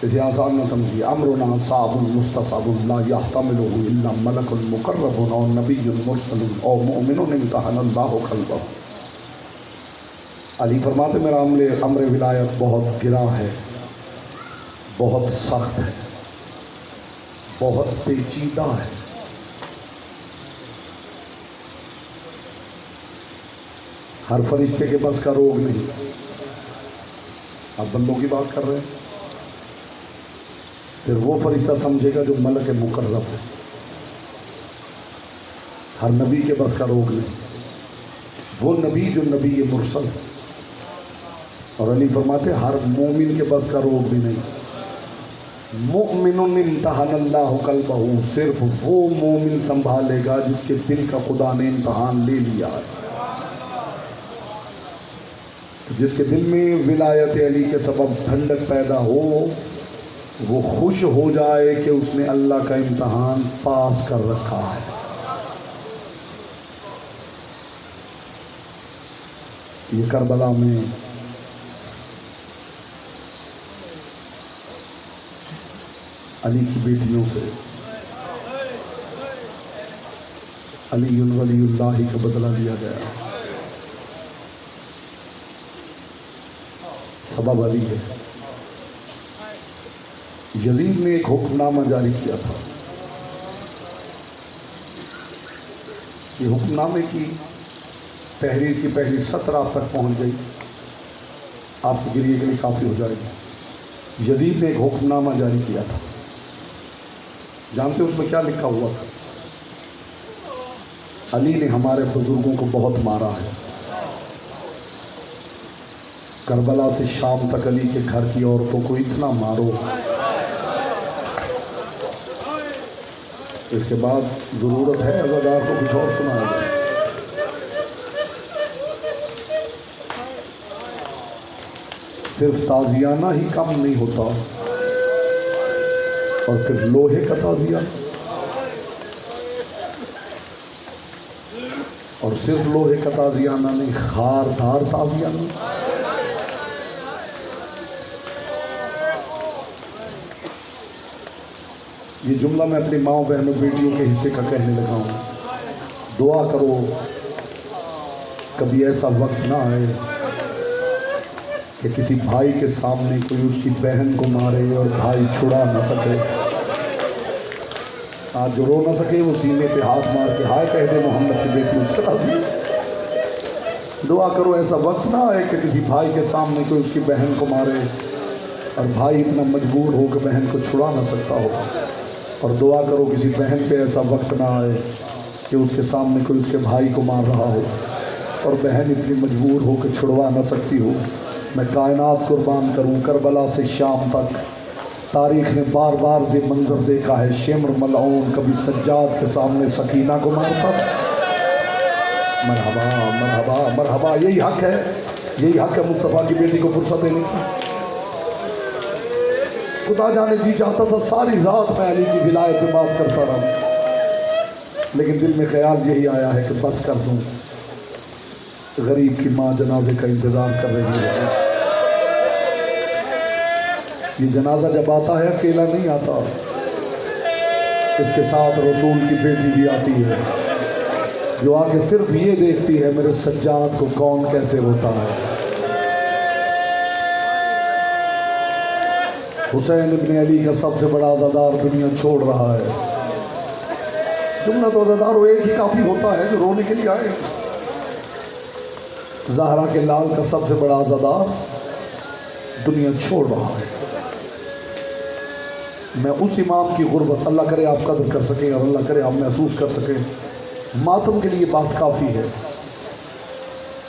اسے آسان نہ سمجھیے۔ امرنا صعب مستصعب لا يحتمله الا ملک مقرب او نبی مرسل او مؤمن امتحن اللہ قلبہ۔ علی فرماتے میرا امر ولایت بہت گراں ہے، بہت سخت ہے، بہت پیچیدہ ہے۔ ہر فرشتے کے بس کا روگ نہیں۔ آپ بندوں کی بات کر رہے ہیں، پھر وہ فرشتہ سمجھے گا جو ملک مقرب ہے۔ ہر نبی کے بس کا روگ نہیں، وہ نبی جو نبی مرسل ہے۔ اور علی فرماتے ہر مومن کے بس کا روگ بھی نہیں۔ مؤمن امتحن اللہ قلبہ، صرف وہ مومن سنبھالے گا جس کے دل کا خدا نے امتحان لے لیا ہے، جس کے دل میں ولایت علی کے سبب ٹھنڈک پیدا ہو، وہ خوش ہو جائے کہ اس نے اللہ کا امتحان پاس کر رکھا ہے۔ یہ کربلا میں علی کی بیٹیوں سے علی ولی اللہ کا بدلہ لیا گیا۔ سبب علی ہے۔ یزید نے ایک حکم نامہ جاری کیا تھا، یہ حکم نامے کی تحریر کی پہلی 17 تک پہنچ گئی، آپ کو گریے کے لیے کافی ہو جائے گی۔ یزید نے ایک حکم نامہ جاری کیا تھا، جانتے اس میں کیا لکھا ہوا تھا؟ علی نے ہمارے بزرگوں کو بہت مارا ہے، کربلا سے شام تک علی کے گھر کی عورتوں کو اتنا مارو، اس کے بعد ضرورت ہے عزادار کو کچھ اور سنایا جائے۔ صرف تازیانہ ہی کم نہیں ہوتا، اور پھر لوہے کا تازیہ، اور صرف لوہے کا تازیانہ نہیں، خاردار تازیانہ۔ یہ جملہ میں اپنی ماؤں بہنوں بیٹیوں کے حصے کا کہنے لگا ہوں، دعا کرو کبھی ایسا وقت نہ آئے کہ کسی بھائی کے سامنے کوئی اس کی بہن کو مارے اور بھائی چھڑا نہ سکے۔ آج جو رو نہ سکے وہ سینے پہ ہاتھ مار کے ہائے کہہ دے محمد کی بیٹی اس سے راضی۔ دعا کرو ایسا وقت نہ آئے کہ کسی بھائی کے سامنے کوئی اس کی بہن کو مارے اور بھائی اتنا مجبور ہو کہ بہن کو چھڑا نہ سکتا ہو، اور دعا کرو کسی بہن پہ ایسا وقت نہ آئے کہ اس کے سامنے کوئی اس کے بھائی کو مار رہا ہو اور بہن اتنی مجبور ہو کہ چھڑوا نہ سکتی ہو۔ میں کائنات قربان کروں، کربلا سے شام تک تاریخ نے بار بار یہ منظر دیکھا ہے، شمر ملعون کبھی سجاد کے سامنے سکینہ کو مارتا، مرحبا مرحبا مرحبا، یہی حق ہے، یہی حق ہے مصطفیٰ کی بیٹی کو فرصت دینے کی۔ خدا جانے جی چاہتا تھا ساری رات میں علی کی ولایت پہ بات کرتا رہا، لیکن دل میں خیال یہی آیا ہے کہ بس کر دوں، غریب کی ماں جنازے کا انتظار کر رہی ہے۔ یہ جنازہ جب آتا ہے اکیلا نہیں آتا، اس کے ساتھ رسول کی بیٹی بھی آتی ہے، جو آ کے صرف یہ دیکھتی ہے میرے سجاد کو کون کیسے روتا ہے۔ حسین ابن علی کا سب سے بڑا عزادار دنیا چھوڑ رہا ہے۔ جملہ تو عزادار وہ ایک ہی کافی ہوتا ہے جو رونے کے لیے آئے۔ زہرا کے لال کا سب سے بڑا عزادار دنیا چھوڑ رہا ہے۔ میں اس امام کی غربت، اللہ کرے آپ قدر کر سکیں اور اللہ کرے آپ محسوس کر سکیں، ماتم کے لیے بات کافی ہے۔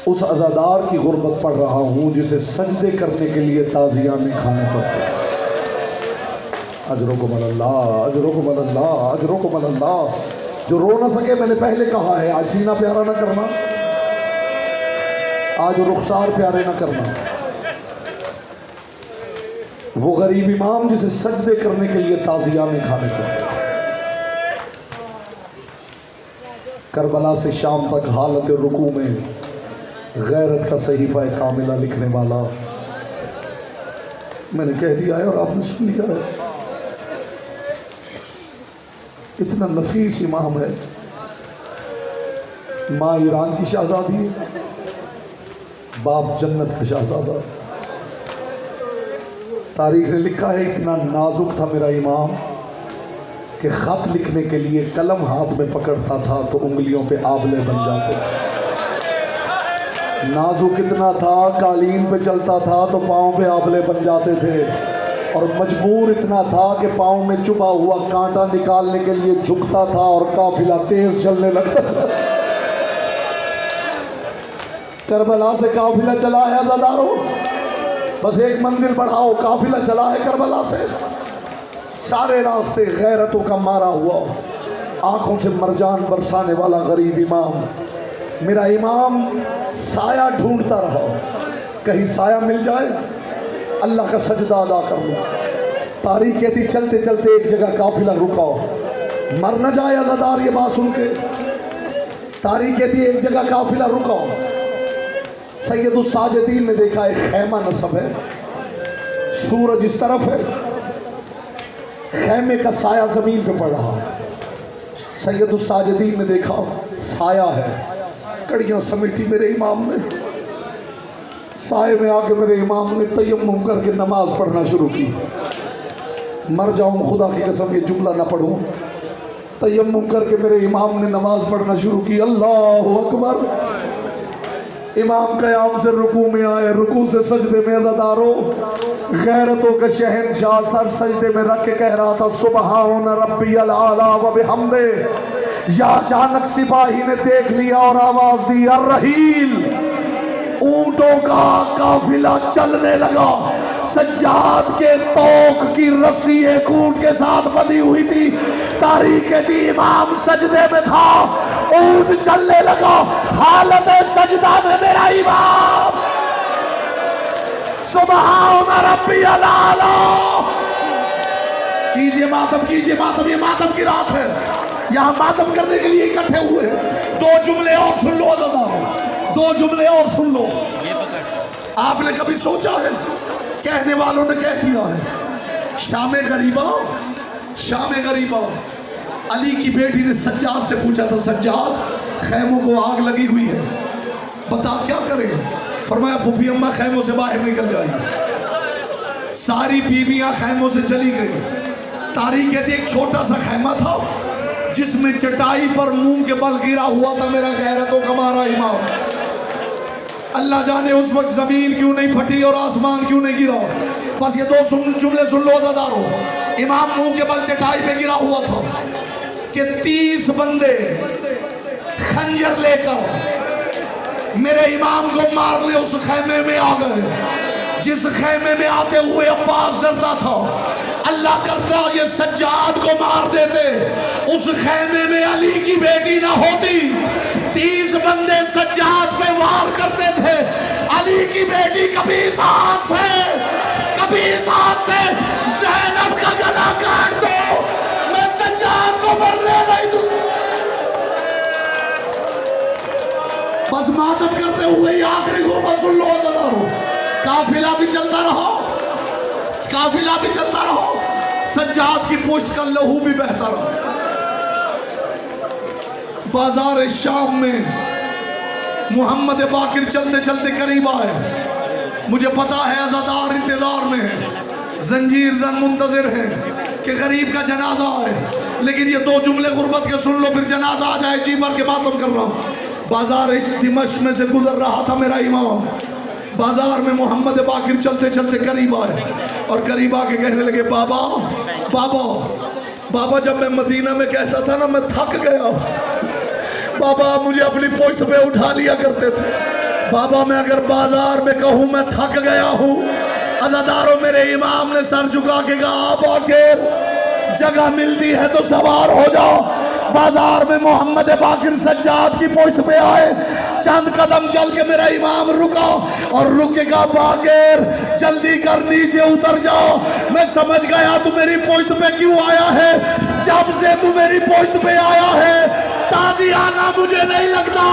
اس عزادار کی غربت پڑھ رہا ہوں جسے سجدے کرنے کے لیے تازیانے کھانے پڑتے ہیں۔ اجرکم اللہ، اجرکم اللہ، اجرکم اللہ۔ جو رو نہ سکے، میں نے پہلے کہا ہے، آج سینہ پیارا نہ کرنا، آج رخسار پیارے نہ کرنا۔ وہ غریب امام جسے سجدے کرنے کے لیے تازیانے کھانے پڑتے ہیں۔ کربلا سے شام تک حالت رکوع میں غیرت کا صحیفہ کاملہ لکھنے والا، میں نے کہہ دیا ہے اور آپ نے سن لیا ہے، اتنا نفیس امام ہے۔ ماں ایران کی شہزادی ہے، باپ جنت کا شہزادہ۔ تاریخ نے لکھا ہے اتنا نازک تھا میرا امام کہ خط لکھنے کے لیے قلم ہاتھ میں پکڑتا تھا تو انگلیوں پہ آبلے بن جاتے تھے۔ نازک اتنا تھا، قالین پہ چلتا تھا تو پاؤں پہ آبلے بن جاتے تھے، اور مجبور اتنا تھا کہ پاؤں میں چبھا ہوا کانٹا نکالنے کے لیے جھکتا تھا اور قافلہ تیز چلنے لگتا تھا۔ کربلا سے قافلہ چلا ہے عزادارو، بس ایک منزل بڑھاؤ، قافلہ چلا ہے کربلا سے، سارے راستے غیرتوں کا مارا ہوا، آنکھوں سے مرجان برسانے والا غریب امام۔ میرا امام سایہ ڈھونڈتا رہا، کہیں سایہ مل جائے اللہ کا سجدہ ادا کر لوں۔ تاریخ کہتی چلتے چلتے ایک جگہ قافلہ رکا، مر نہ جائے عزادار یہ بات سن کے۔ تاریخ کہتی ایک جگہ قافلہ رکا، سید الساجدین نے دیکھا ایک خیمہ نصب ہے، سورج اس طرف ہے، خیمے کا سایہ زمین پہ پڑ رہا ہے۔ سید الساجدین نے دیکھا سایہ ہے، کڑیاں سمیٹی میرے امام نے، سائے میں آ کے میرے امام نے تیمم کر کے نماز پڑھنا شروع کی۔ مر جاؤں خدا کی قسم یہ جملہ نہ پڑھوں، تیمم کر کے میرے امام نے نماز پڑھنا شروع کی۔ اللہ اکبر۔ امام قیام سے رکوع میں آئے، رکوع سے سجدے میں عزادارو، غیرتوں کا شہنشاہ سر سجدے میں رکھ کے کہہ رہا تھا سبحان ربی العالی و بحمدہ۔ یا اچانک سپاہی نے دیکھ لیا اور آواز دی الرحیل، اونٹوں کا قافلہ چلنے لگا۔ سجاد کے توق کی رسی ایک اونٹ کے ساتھ بندھی ہوئی تھی، تاریخ دی امام سجدے میں تھا، اونٹ چلنے لگا، حالت سجدہ میں میرا امام سبحان ربی العالی۔ کیجئے ماتم، کیجئے ماتم، یہ ماتم کی رات ہے، یہاں ماتم کرنے کے لیے اکٹھے ہوئے ہیں۔ دو جملے اور سن لو عزادارو، دو جملے اور سن لو۔ آپ نے کبھی سوچا ہے، کہنے والوں نے کہہ دیا ہے، شام غریبہ، شام غریبہ، علی کی بیٹی نے سجاد سے پوچھا تھا سجاد خیموں کو آگ لگی ہوئی ہے، بتا کیا کریں؟ فرمایا پھوپھی اماں خیموں سے باہر نکل جائیں۔ ساری بیویاں خیموں سے چلی گئی۔ تاریخ کہتی ایک چھوٹا سا خیمہ تھا جس میں چٹائی پر منہ کے بل گرا ہوا تھا میرا غیرتوں کا مارا امام۔ اللہ جانے اس وقت زمین کیوں نہیں پھٹی اور آسمان کیوں نہیں گرا۔ بس یہ دو جملے سن لو عزادارو۔ امام منہ کے بل چٹائی پہ گرا ہوا تھا کہ 30 بندے خنجر لے کر میرے امام کو مارنے اس خیمے میں آ گئے، جس خیمے میں آتے ہوئے عباس ڈرتا تھا اللہ کرتا یہ سجاد کو مار دیتے، اس خیمے میں علی کی بیٹی نہ ہوتی۔ 30 بندے سجاد پہ وار کرتے تھے. علی کی بیٹی کبھی اس ہاتھ سے زینب کا گلا کاٹ دو, میں سجاد کو مرنے نہیں دوں. بس ماتم کرتے ہوئے یہ آخری غربت سن لو عزیزانو. قافلہ بھی چلتا رہو, سجاد کی پشت کا لہو بھی بہتا رہا. بازار شام میں محمد باقر چلتے چلتے قریب آئے. مجھے پتا ہے عزادار انتظار میں ہیں, زنجیر زن منتظر ہیں کہ غریب کا جنازہ آئے, لیکن یہ 2 جملے غربت کے سن لو پھر جنازہ آ جائے. جی بھر کے ماتم کر رہا ہوں. بازار دمشق میں سے گزر رہا تھا میرا امام. بازار میں محمد باقر چلتے چلتے قریب آئے اور قریب آ کے کہنے لگے, بابا جب میں مدینہ میں کہتا تھا نا میں تھک گیا, بابا مجھے اپنی پشت پہ اٹھا لیا کرتے تھے. بابا میں اگر بازار میں کہوں میں تھک گیا ہوں, عزاداروں میرے امام نے سر جھکا کے کہا, باقر جگہ ملتی ہے تو سوار ہو جاؤ. بازار میں محمد باقر سجاد کی پشت پہ آئے. چند قدم چل کے میرا امام رکا اور رک کے کہا, باقر جلدی کر نیچے اتر جاؤ. میں سمجھ گیا تو میری پشت پہ کیوں آیا ہے. جب سے تو میری پشت پہ آیا ہے تازیانہ مجھے نہیں لگتا.